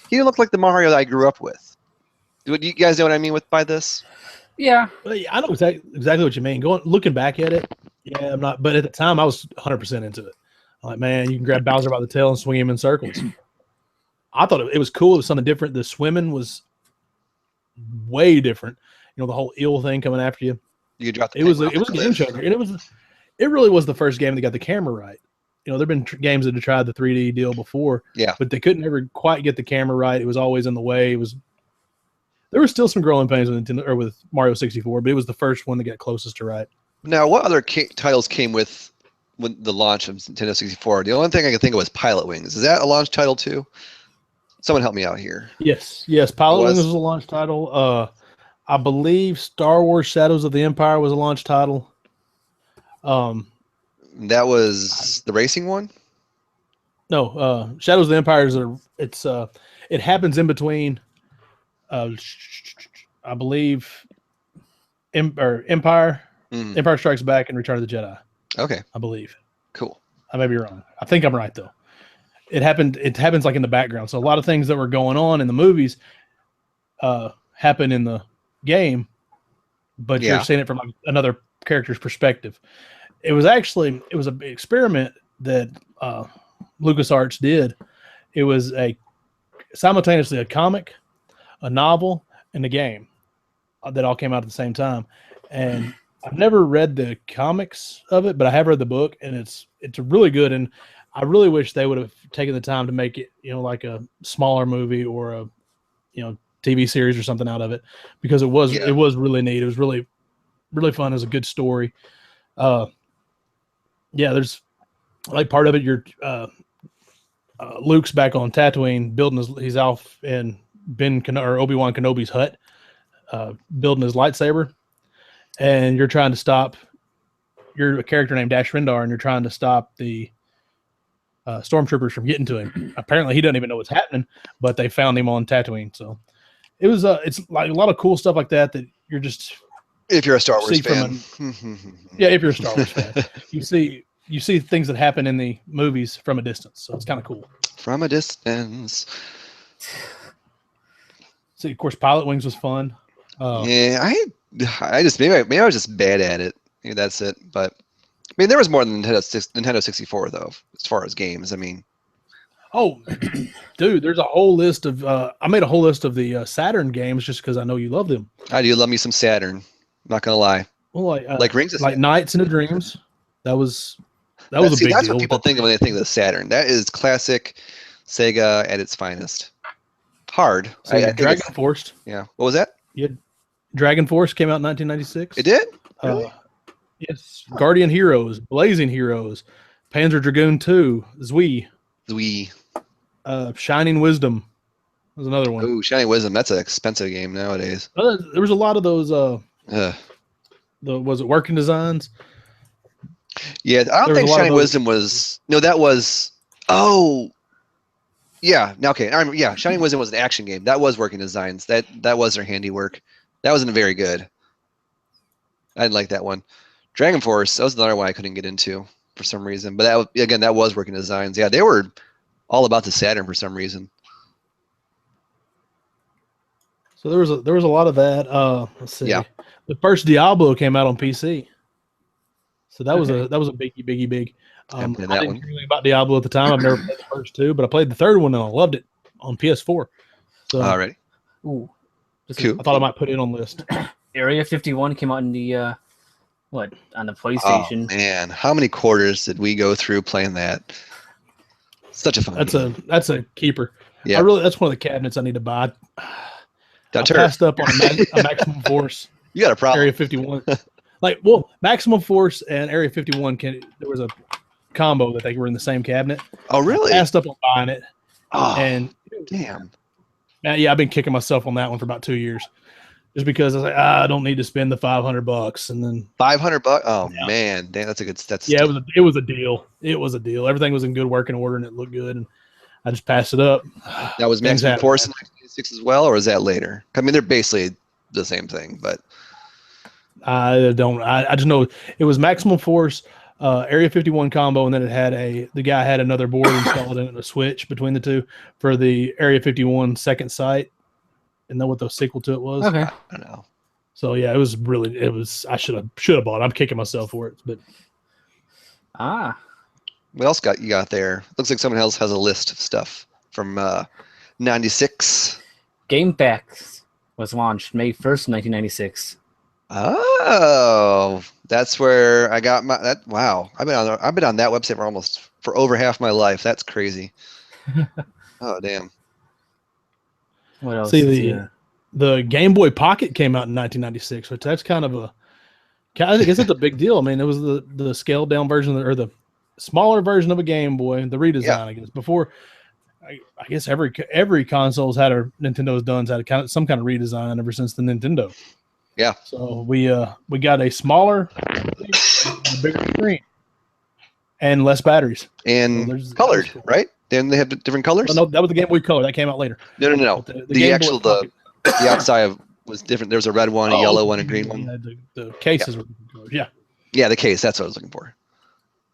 he didn't look like the Mario that I grew up with. Do you guys know what I mean by this? Yeah. I know exactly what you mean. Looking back at it, yeah, I'm not. But at the time, I was 100% into it. I'm like, man, you can grab Bowser by the tail and swing him in circles. I thought it was cool. It was something different. The swimming was way different. The whole eel thing coming after you. You dropped. It was a game changer, and it really was the first game that got the camera right. There've been games that have tried the 3D deal before, but they couldn't ever quite get the camera right. It was always in the way. There were still some growing pains with Nintendo or with Mario 64, but it was the first one that got closest to right. Now, what other titles came with the launch of Nintendo 64? The only thing I can think of was Pilot Wings. Is that a launch title too? Someone help me out here. Yes. Pilot Wings was a launch title. I believe Star Wars Shadows of the Empire was a launch title. That was the racing one? No, Shadows of the Empire it happens in between I believe Empire Strikes Back and Return of the Jedi. Okay. I believe. Cool. I may be wrong. I think I'm right though. It happens like in the background. So a lot of things that were going on in the movies happen in the game, but you're seeing it from another character's perspective. It was an experiment that LucasArts did. It was simultaneously a comic, a novel, and a game that all came out at the same time. and I've never read the comics of it, but I have read the book, and it's really good. And I really wish they would have taken the time to make it, like a smaller movie or a, TV series or something out of it, because it was really neat. It was really, really fun. It was a good story. There's like part of it. You're Luke's back on Tatooine building he's off in Obi-Wan Kenobi's hut, building his lightsaber, and you're trying to stop. You're a character named Dash Rendar, and you're trying to stop the stormtroopers from getting to him. Apparently, he doesn't even know what's happening, but they found him on Tatooine. So it was it's like a lot of cool stuff like that you're just. If you're a Star Wars fan, if you're a Star Wars fan, you see things that happen in the movies from a distance, so it's kind of cool. From a distance. See, of course, Pilot Wings was fun. I just maybe I was just bad at it. Maybe that's it. But I mean, there was more than Nintendo 64 though, as far as games. I mean, oh, dude, there's a whole list of. I made a whole list of the Saturn games just because I know you love them. I do love me some Saturn. Not gonna lie. Well, like Rings of like Nights into Dreams. That was a big deal. That's what people think of when they think of the Saturn. That is classic Sega at its finest. Hard. So Dragon Force. Yeah. What was that? Yeah. Dragon Force came out in 1996. It did? Really? Yes. Guardian Heroes, Blazing Heroes, Panzer Dragoon 2, Zui. Shining Wisdom was another one. Ooh, Shining Wisdom. That's an expensive game nowadays. There was a lot of those. Was it Working Designs? Yeah, I don't think Shining Wisdom was. No, that was. Oh, yeah. Now, okay. Yeah, Shining Wisdom was an action game. That was Working Designs. That was their handiwork. That wasn't very good. I didn't like that one. Dragon Force. That was another one I couldn't get into for some reason. But that was Working Designs. Yeah, they were all about the Saturn for some reason. So there was a lot of that. Let's see. Yeah. The first Diablo came out on PC. So that was a big. I didn't know anything about Diablo at the time. I've never played the first two, but I played the third one and I loved it on PS4. So already. Ooh. Cool. I thought I might put it on the list. Area 51 came out in the on the PlayStation. Oh man, how many quarters did we go through playing that? Such a fun game. That's a keeper. Yeah. That's one of the cabinets I need to buy. I Dutcher. passed up on a Maximum Force. You got a problem. Area 51. Maximum Force and Area 51 there was a combo that they were in the same cabinet. Oh, really? I passed up on buying it. Oh, and damn. Yeah, I've been kicking myself on that one for about 2 years. Just because I was like, I don't need to spend the $500, and then $500. Oh yeah. Man, damn, that's a good. It was a deal. It was a deal. Everything was in good working order, and it looked good. And I just passed it up. That was Maximum Force in 1996 as well, or is that later? I mean, they're basically the same thing, but I don't. I just know it was Maximum Force, Area 51 combo, and then the guy had another board installed in it, a switch between the two for the Area 51 Second Sight. And know what the sequel to it was? Okay. I don't know. So yeah, it was. I should have bought it. I'm kicking myself for it, but what else you got there? Looks like someone else has a list of stuff from 96. Game Facts was launched May 1st, 1996. Oh, that's where I got wow. I've been on that website for over half my life. That's crazy. Oh damn. What else? See, the Game Boy Pocket came out in 1996, which that's kind of I guess it's a big deal. I mean, it was the scaled down version or the smaller version of a Game Boy, the redesign. Yeah. I guess before, I guess every console's had Nintendo's had some kind of redesign ever since the Nintendo. Yeah. So we got a smaller, bigger screen, and less batteries, and colored, right? Then they have different colors. Oh, no, that was the Game Boy Color that came out later. No. The outside was different. There was a red one, a yellow one, a green one. The cases were different colors. Yeah. Yeah, the case. That's what I was looking for.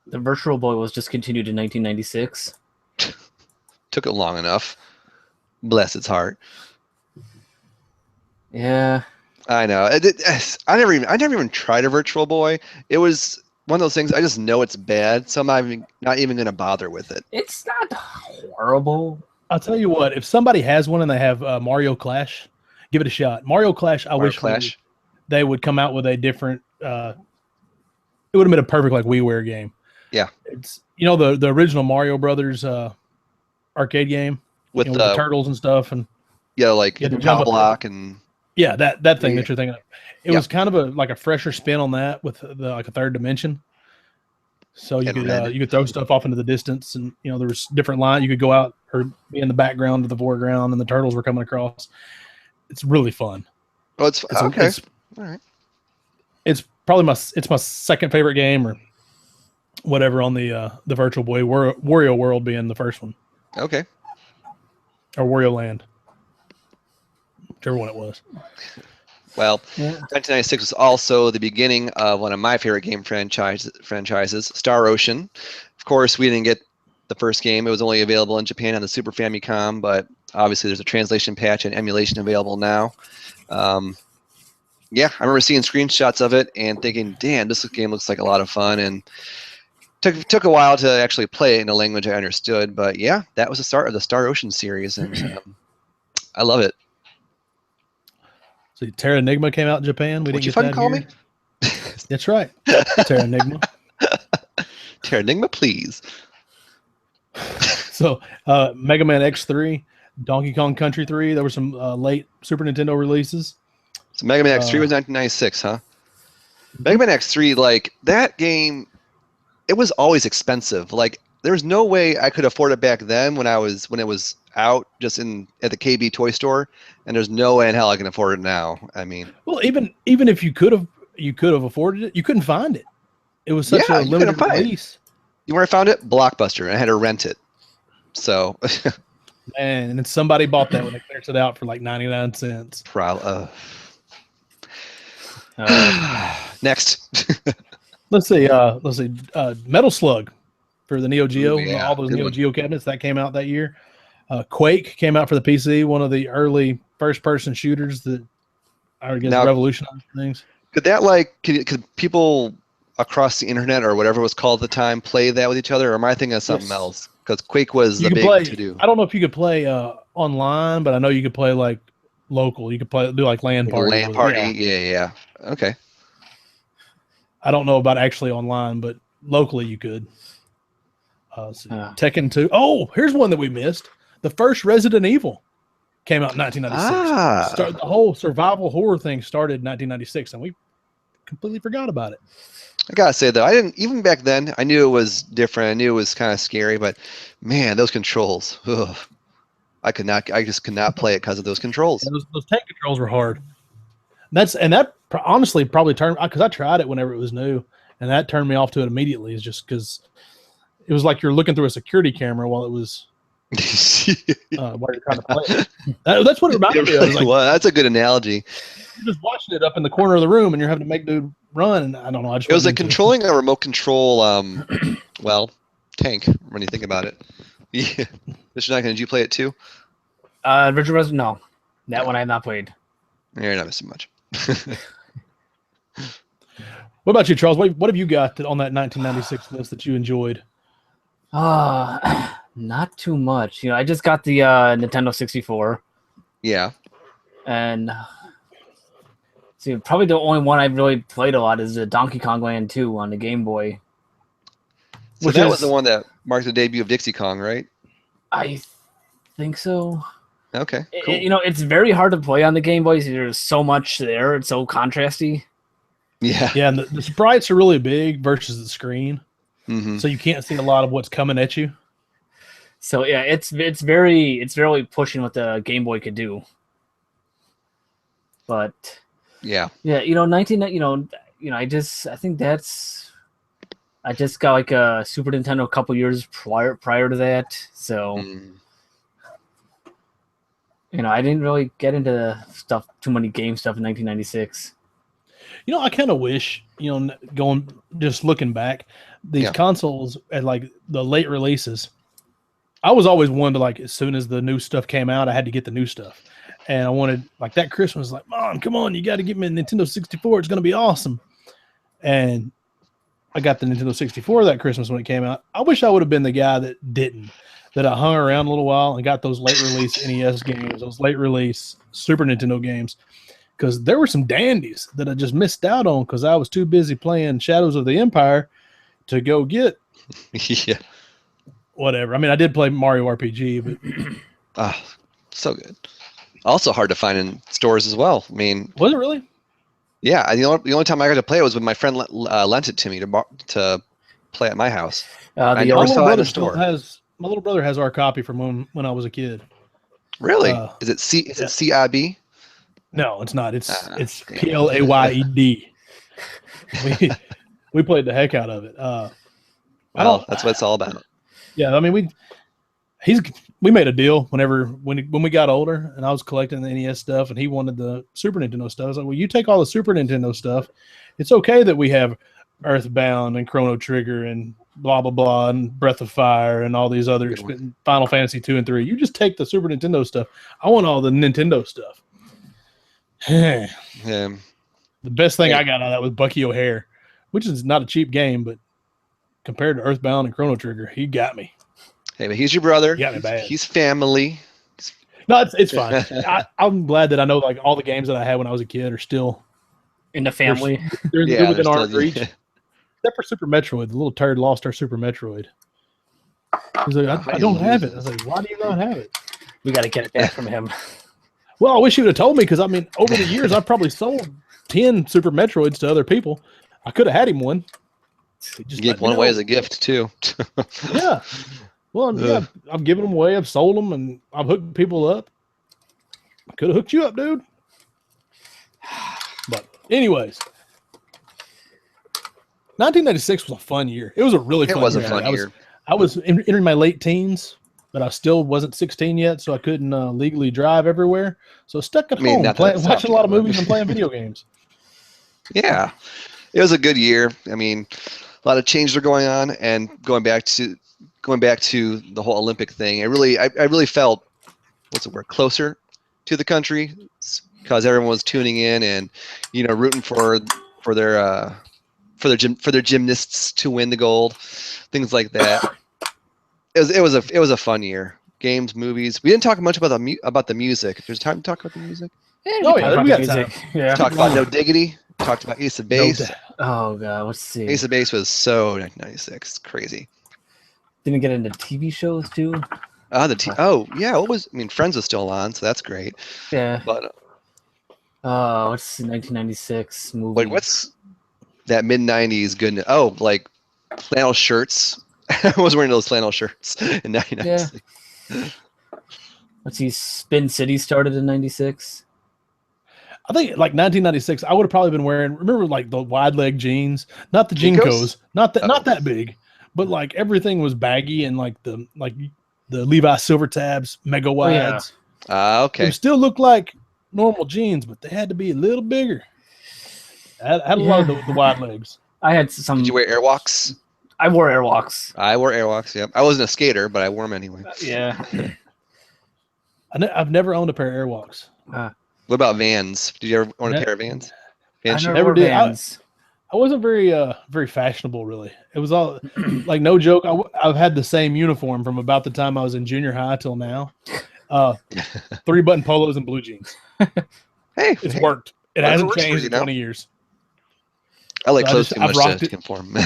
The Virtual Boy was discontinued in 1996. Took it long enough. Bless its heart. Yeah. I know. I never even tried a Virtual Boy. It was one of those things. I just know it's bad, so I'm not even going to bother with it. It's not horrible. I'll tell you what. If somebody has one and they have Mario Clash, give it a shot. Mario Clash. they would come out with a different. It would have been a perfect like WiiWare game. Yeah, it's the original Mario Brothers arcade game with with the turtles and stuff, and like the jump block and that thing that you're thinking of. It Yeah. was kind of a fresher spin on that with like a third dimension. So you could throw stuff off into the distance, and there was different lines. You could go out or be in the background or the foreground, and the turtles were coming across. It's really fun. Oh, it's okay. All right. It's probably my second favorite game, or whatever on the Virtual Boy. Wario World being the first one. Okay. Or Wario Land, whichever one it was. Well, 1996 was also the beginning of one of my favorite game franchises, Star Ocean. Of course, we didn't get the first game. It was only available in Japan on the Super Famicom, but obviously there's a translation patch and emulation available now. Yeah, I remember seeing screenshots of it and thinking, damn, this game looks like a lot of fun. And took a while to actually play it in a language I understood. But yeah, that was the start of the Star Ocean series, and I love it. So Terra Enigma came out in Japan. Would you fucking call me? That's right. Terra Enigma. Terra Enigma, please. So Mega Man X3, Donkey Kong Country 3. There were some late Super Nintendo releases. So Mega Man X3 was 1996, huh? Mega Man X3, like that game, it was always expensive. Like there's no way I could afford it back then when it was out just at the KB toy store, and there's no way in hell I can afford it now. I mean, well, even if you could have afforded it, you couldn't find it. It was such a limited release. You know where I found it? Blockbuster, and I had to rent it. So, man, and then somebody bought that when they cleared it out for like 99 cents. Next. Let's see. Metal Slug for the Neo Geo. Yeah, all those Neo Geo cabinets that came out that year. Quake came out for the PC. One of the early first-person shooters that I guess revolutionized things. Could that could people across the internet or whatever it was called at the time play that with each other, or am I thinking of something else? Because Quake was the big to do. I don't know if you could play online, but I know you could play like local. You could do like LAN party. LAN party, yeah. Okay. I don't know about actually online, but locally you could. Tekken 2. Oh, here's one that we missed. The first Resident Evil came out in 1996. The whole survival horror thing started in 1996, and we completely forgot about it. I gotta say though, even back then, I knew it was different. I knew it was kind of scary, but man, those controls. Ugh, I just could not play it because of those controls. Yeah, those tank controls were hard. That honestly probably turned, because I tried it whenever it was new, and that turned me off to it immediately. Is just because it was like you're looking through a security camera while it was while you're trying to play it. That's what it reminded me of. Well, that's a good analogy. You're just watching it up in the corner of the room, and you're having to make dude run. And I don't know. It was like controlling a remote control, tank. When you think about it, yeah. Mr. Duncan, did you play it too? Virtual Resident, no, that one I have not played. You're not missing much. What about you, Charles? What have you got on that 1996 list that you enjoyed? Not too much. I just got the Nintendo 64. Yeah. And see, probably the only one I've really played a lot is the Donkey Kong Land 2 on the Game Boy. So that was the one that marked the debut of Dixie Kong, right? I think so. Okay, cool. It's very hard to play on the Game Boy. There's so much there. It's so contrasty. Yeah. Yeah, and the sprites are really big versus the screen. Mm-hmm. So you can't see a lot of what's coming at you. So yeah, it's really pushing what the Game Boy could do. But yeah, 19, I just got like a Super Nintendo a couple years prior to that, so I didn't really get into too many game stuff in 1996. I kind of wish, just looking back, these consoles at like the late releases. I was always one to as soon as the new stuff came out, I had to get the new stuff. And I wanted that Christmas, Mom, come on, you got to get me a Nintendo 64. It's going to be awesome. And I got the Nintendo 64 that Christmas when it came out. I wish I would have been the guy that didn't, that I hung around a little while and got those late release NES games, those late release Super Nintendo games. because there were some dandies that I just missed out on because I was too busy playing Shadows of the Empire to go get Yeah. whatever. I mean, I did play Mario RPG, but Ah, so good. Also hard to find in stores as well. I mean, was it really? yeah. The only time I got to play it was when my friend lent it to me to play at my house. I The never My saw little it in brother a still store. has. My little brother has our copy from when I was a kid. Really? Is it yeah. CIB? No, it's not. It's Damn it. PLAYED. We played the heck out of it. Well, that's what it's all about. Yeah, I mean we made a deal when we got older, and I was collecting the NES stuff, and he wanted the Super Nintendo stuff. I was like, well, you take all the Super Nintendo stuff. It's okay that we have Earthbound and Chrono Trigger and blah blah blah and Breath of Fire and all these other Final Fantasy 2 and 3. You just take the Super Nintendo stuff. I want all the Nintendo stuff. Yeah. The best thing I got out of that was Bucky O'Hare, which is not a cheap game, but compared to Earthbound and Chrono Trigger, he got me. Hey, but he's your brother. He got me bad. He's family. No, it's fine. I'm glad that I know like all the games that I had when I was a kid are still in the family. They're within arm's reach. Except for Super Metroid. The little turd lost our Super Metroid. He's like, I don't have it. I was like, why do you not have it? We got to get it back from him. Well, I wish you would have told me because, I mean, over the years, I've probably sold 10 Super Metroids to other people. I could have had him one. Just give one away as a gift, too. Yeah. Well, yeah, I've given them away. I've sold them, and I've hooked people up. I could have hooked you up, dude. But anyways, 1996 was a fun year. It was a really fun year. It was a fun year. I was entering my late teens, but I still wasn't 16 yet, so I couldn't legally drive everywhere. So stuck at home, watching a lot of movies and playing video games. Yeah, it was a good year. I mean, a lot of changes are going on, and going back to the whole Olympic thing. I really felt, what's the word, closer to the country because everyone was tuning in and rooting for their gymnasts to win the gold, things like that. It was a fun year. Games, movies. We didn't talk much about the music. There's time to talk about the music. Yeah, we got time. Yeah. Talked about No Diggity. Talked about Ace of Base. Oh god, let's see. Ace of Base was so 1996. It's crazy. Didn't get into TV shows too. Oh yeah, Friends was still on, so that's great. Yeah. But what's 1996 movie? Wait, what's that mid 90s goodness? Oh, like flannel shirts. I was wearing those flannel shirts in 1996. Yeah. Let's see, Spin City started in 96. I think like 1996, I would have probably been wearing, remember like the wide leg jeans, not the Jinkos, not that big, but like everything was baggy and like the Levi Silver Tabs, mega wides. Okay. They still look like normal jeans, but they had to be a little bigger. I had a lot of the wide legs. I had some. Did you wear Airwalks? I wore Airwalks. I wore Airwalks. Yep. I wasn't a skater, but I wore them anyway. Yeah. I've never owned a pair of Airwalks. What about Vans? Did you ever own a pair of Vans? I never did. Vans. I wasn't very fashionable, really. It was all like, no joke. I've had the same uniform from about the time I was in junior high till now. 3-button polos and blue jeans. Hey, it's worked. It hasn't changed in 20 years. I like clothes too much to conform.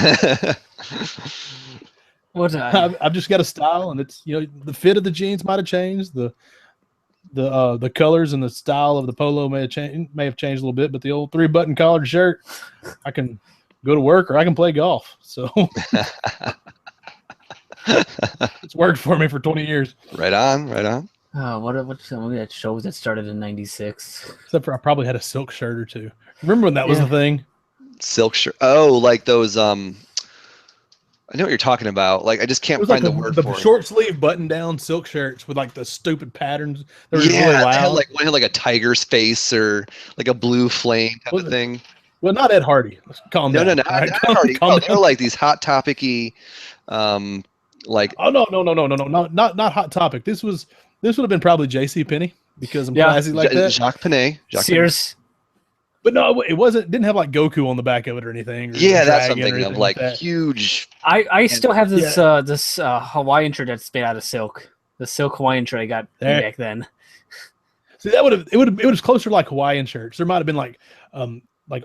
I've just got a style, and it's the fit of the jeans might have changed. The colors and the style of the polo may have changed a little bit, but the old 3-button collared shirt, I can go to work or I can play golf. So it's worked for me for 20 years. Right on. Oh, what's some movie that shows that started in 96? Except for I probably had a silk shirt or two. Remember when that was the thing? Silk shirt. Oh, like those I know what you're talking about. Like I just can't find the word for it. The short sleeve button down silk shirts with like the stupid patterns. They were really loud. One had like a tiger's face or like a blue flame type of thing. Well, not Ed Hardy. Let's calm down. No, not Hardy. They were like these Hot Topic-y, like. Oh no, not Hot Topic. This would have been probably J.C. Penney because I'm classy like that. Jacques Penney. Sears. But no, it didn't have like Goku on the back of it or anything. Yeah, that's what I'm thinking of. Like huge. I still have this Hawaiian shirt that's made out of silk. The silk Hawaiian shirt I got back then. See, that it was closer to like Hawaiian shirts. There might have been like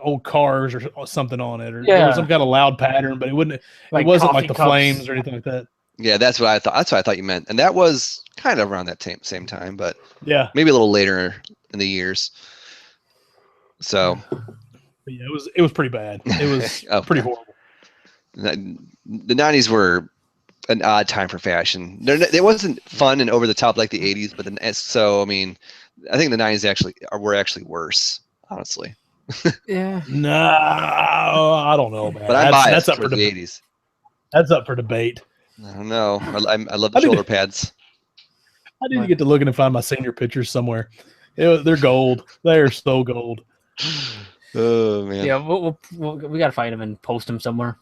old cars or something on it, or there was some kind of loud pattern, but it wasn't like the cups. flames or anything like that. Yeah, that's what I thought. That's what I thought you meant, and that was kind of around that same time, but yeah, maybe a little later in the years. So, but yeah, it was pretty bad. It was pretty horrible. The 90s were an odd time for fashion. It wasn't fun and over the top like the 80s, but so I mean, I think the 90s were actually worse, honestly. Yeah. No, I don't know, man. But I'm biased for the 80s. That's up for debate. I don't know. I love the shoulder pads. I need to get to looking and find my senior pictures somewhere. They're gold. They're so gold. Oh man. Yeah, we gotta find them and post them somewhere.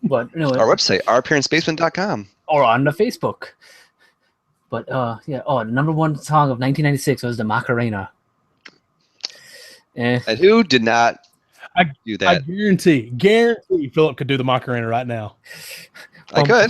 But anyway, our website, ourparentsbasement.com, or on the Facebook. But yeah. Oh, the number one song of 1996 was the Macarena. And who did not do that? I guarantee Philip could do the Macarena right now. I could.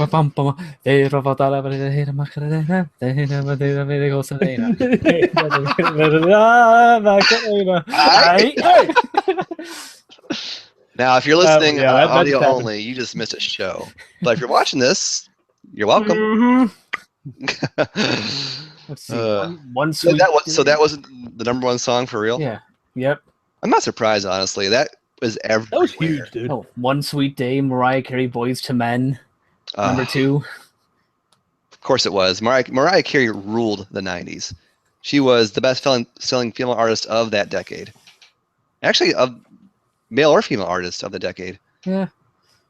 Now, if you're listening audio only, you just missed a show. But if you're watching this, you're welcome. Let's see. One sweet so that was the number one song for real? Yeah. Yep. I'm not surprised, honestly. That was everywhere. That was huge, dude. Oh, One Sweet Day, Mariah Carey, Boys to Men. Number 2. Of course it was. Mariah Carey ruled the 90s. She was the best-selling female artist of that decade. Actually, of male or female artist of the decade. Yeah.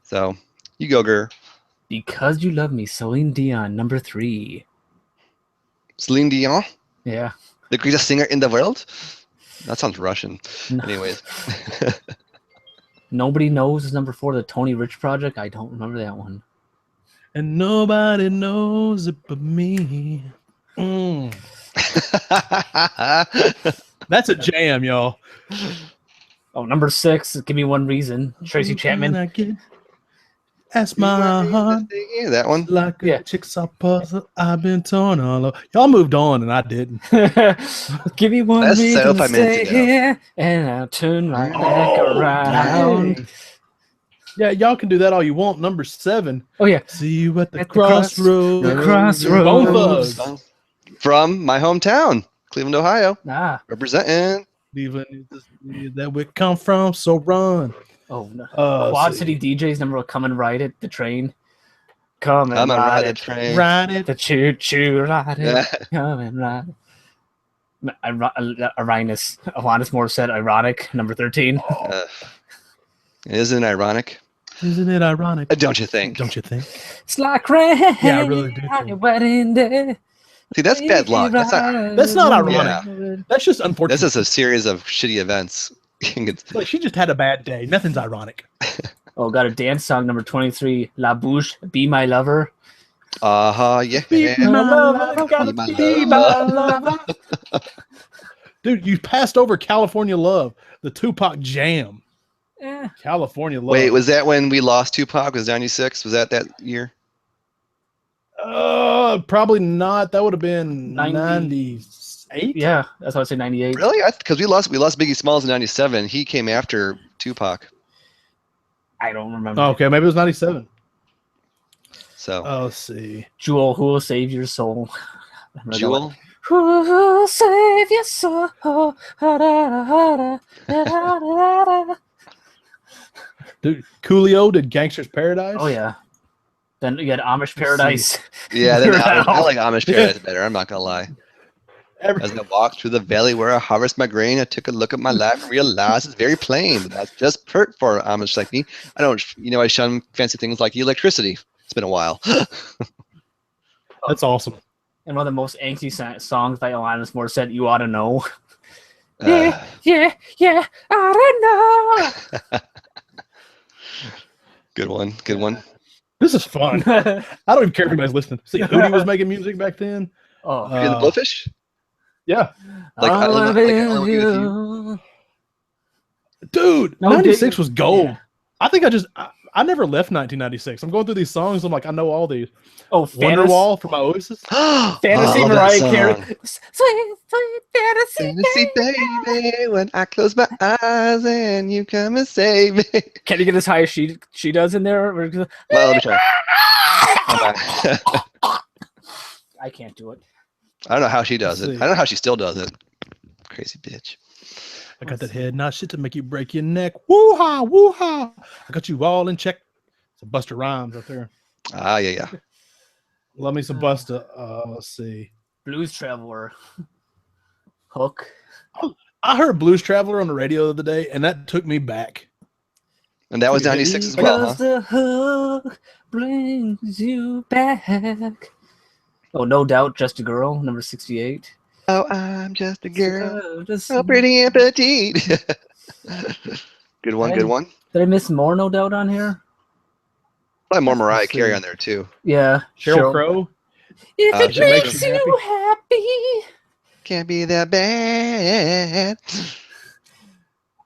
So, you go, girl. Because You Love Me, Celine Dion, number 3. Celine Dion? Yeah. The greatest singer in the world? That sounds Russian. No. Anyways. Nobody Knows is number 4, the Tony Rich Project. I don't remember that one. And nobody knows it but me. That's a jam, y'all. Oh, number 6, Give Me One Reason, Tracy Chapman. That's my heart. Yeah, that one. Like a jigsaw puzzle, I've been torn all over. Y'all moved on and I didn't. Give me one That's reason to 5 minutes stay ago. here, and I'll turn my back around. Dang. Yeah, y'all can do that all you want. Number 7. Oh yeah, See you at the crossroads. The crossroads. Bone Thugs. From my hometown, Cleveland, Ohio. Ah. Representing. Cleveland is the city that we come from, so run. Oh no. Quad City DJs number 1, Come and Ride It, the train. Come and ride it, train. Ride it. The choo-choo ride it. Yeah. Come and ride it. Alanis Morissette, Ironic, number 13. Isn't it ironic? Isn't it ironic? Don't you think? Don't you think? It's like rain. Yeah, I really do. On your wedding day. See, that's bad luck. That's not ironic. Yeah. That's just unfortunate. This is a series of shitty events. Like, she just had a bad day. Nothing's ironic. Oh, got a dance song number 23, La Bouche, Be My Lover. Yeah. Be my lover, gotta be my lover. Dude, you passed over California Love, the Tupac Jam. Yeah. California Love. Wait, was that when we lost Tupac? Was 96? Was that year? Probably not. That would have been 98. Yeah, that's why I say 98. Really? Because we lost Biggie Smalls in 97. He came after Tupac. I don't remember. Oh, okay, maybe it was 97. So. Let's see. Jewel, Who Will Save Your Soul? Jewel? Who will save your soul? Dude, Coolio did Gangster's Paradise. Oh yeah. Then you had Amish Paradise. Yeah, I like Amish Paradise better. I'm not gonna lie. As I walked through the valley where I harvest my grain, I took a look at my life and realized it's very plain. But that's just pert for Amish like me. I shun fancy things like electricity. It's been a while. That's awesome. And one of the most angsty songs by Alanis Morissette, You Ought to Know. Uh, yeah, I don't know. Good one. This is fun. I don't even care if anybody's listening. See, Hootie was making music back then. Oh, in the Blowfish? Yeah. Like, I love Be With You. Dude, No, 96 was gold. Yeah. I think I never left 1996. I'm going through these songs. I'm like, I know all these. Oh, Wonderwall from Oasis. Fantasy, Oh, that Mariah song. Carey. Sweet, sweet fantasy. Fantasy baby, when I close my eyes and you come and save me. Can you get as high as she does in there? Well, let me try. I can't do it. I don't know how she does it. Let's I see. don't know how she still does it. Crazy bitch. I got that head not shit to make you break your neck. Woo-ha, woo-ha. I got you all in check. It's a Buster Rhymes up there. Ah, yeah. Love me some Buster. Let's see. Blues Traveler. Hook. I heard Blues Traveler on the radio the other day, and that took me back. And that was Took a hit. 96 as well, huh? Because the hook brings you back. Oh, No Doubt, Just a Girl, number 68. Oh, I'm just a girl. Just- So pretty and petite. Good one, good one. Did I miss more No Doubt on here? Probably more Mariah Let's see. Carey on there, too. Yeah. Sheryl Crow. If it It makes you you happy. Can't be that bad.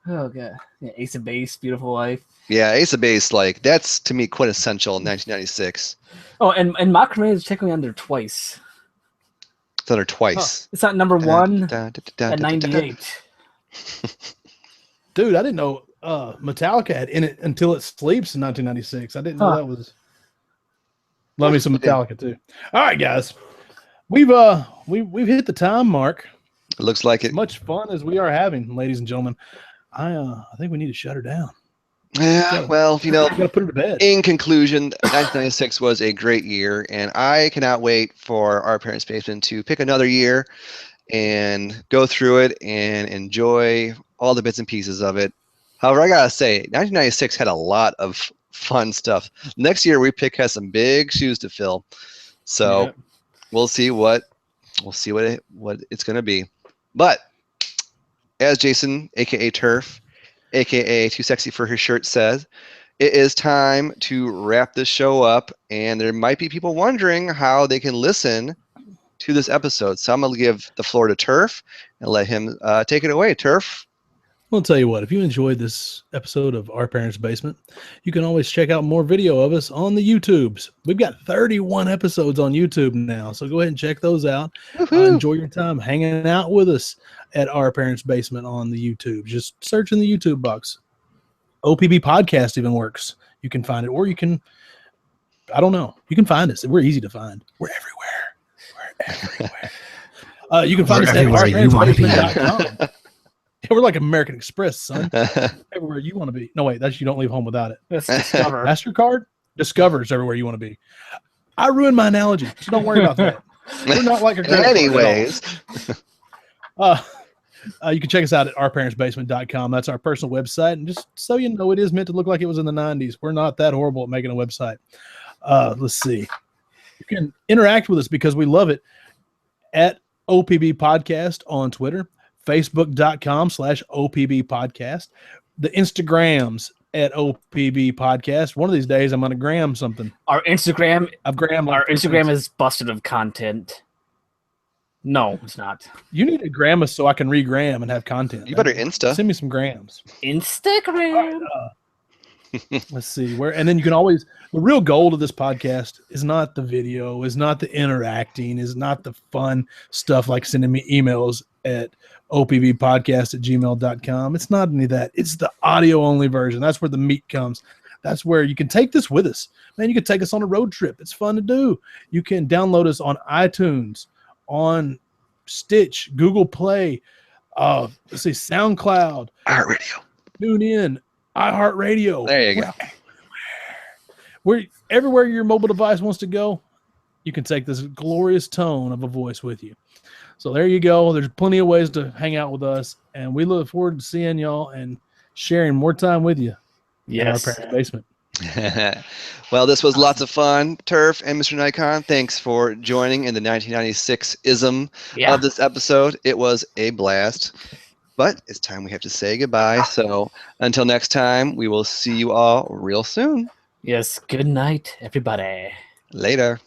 Oh, God. Yeah, Ace of Base, Beautiful Life. Yeah, Ace of Base, like, that's, to me, quintessential in 1996. Oh, and Macarena is technically on there twice. It's on her twice. It's not number one at 98. Dude, I didn't know Metallica had In It Until It Sleeps in 1996. I didn't know that was. Love me some Metallica too. All right, guys, we've hit the time mark. It looks like it. As much fun as we are having, ladies and gentlemen, I think we need to shut her down. Yeah, well, We gotta put her to bed. in conclusion, 1996 was a great year, and I cannot wait for our Parents' Basement to pick another year and go through it and enjoy all the bits and pieces of it. However, I gotta say, 1996 had a lot of fun stuff. Next year, we pick has some big shoes to fill, so Yep. we'll see what it's gonna be. But as Jason, aka Turf, aka Too Sexy for His Shirt, says, it is time to wrap this show up, and there might be people wondering how they can listen to this episode. So I'm going to give the floor to Turf and let him take it away. Turf? I'll tell you what, if you enjoyed this episode of Our Parents' Basement, you can always check out more video of us on the YouTubes. We've got 31 episodes on YouTube now, so go ahead and check those out. Enjoy your time hanging out with us at Our Parents' Basement on the YouTube. Just search in the YouTube box. OPB Podcast even works. You can find it, or you can, I don't know. You can find us. We're easy to find. We're everywhere. You can find us at ourparentsbasement.com. We're like American Express, son. Everywhere you want to be. No, wait, that's you don't leave home without it. That's Discover. MasterCard discovers everywhere you want to be. I ruined my analogy, so don't worry about that. We're not like a credit card at all. Anyways, you can check us out at ourparentsbasement.com. That's our personal website. And just so you know, it is meant to look like it was in the 90s. We're not that horrible at making a website. Let's see. You can interact with us because we love it at OPB Podcast on Twitter, Facebook.com/OPB Podcast, the Instagrams at OPB Podcast. One of these days, I'm going to gram something. Our Instagram Our Instagram is busted of content. No, it's not. You need to gram us so I can re-gram and have content. you better Insta. Send me some grams. Instagram. Let's see where, and then you can always. The real goal of this podcast is not the video, is not the interacting, is not the fun stuff like sending me emails at opbpodcast@gmail.com. It's not any of that. It's the audio only version. That's where the meat comes. That's where you can take this with us. Man, you can take us on a road trip. It's fun to do. You can download us on iTunes, on Stitch, Google Play, let's see, SoundCloud, iHeartRadio. TuneIn, iHeartRadio. There you go. We're everywhere your mobile device wants to go. You can take this glorious tone of a voice with you. So there you go. There's plenty of ways to hang out with us, and we look forward to seeing y'all and sharing more time with you. Yes. In our parents' basement. Well, this was lots of fun. Turf and Mr. Nikon, thanks for joining in the 1996-ism of this episode. It was a blast. But it's time we have to say goodbye. So until next time, we will see you all real soon. Yes. Good night, everybody. Later.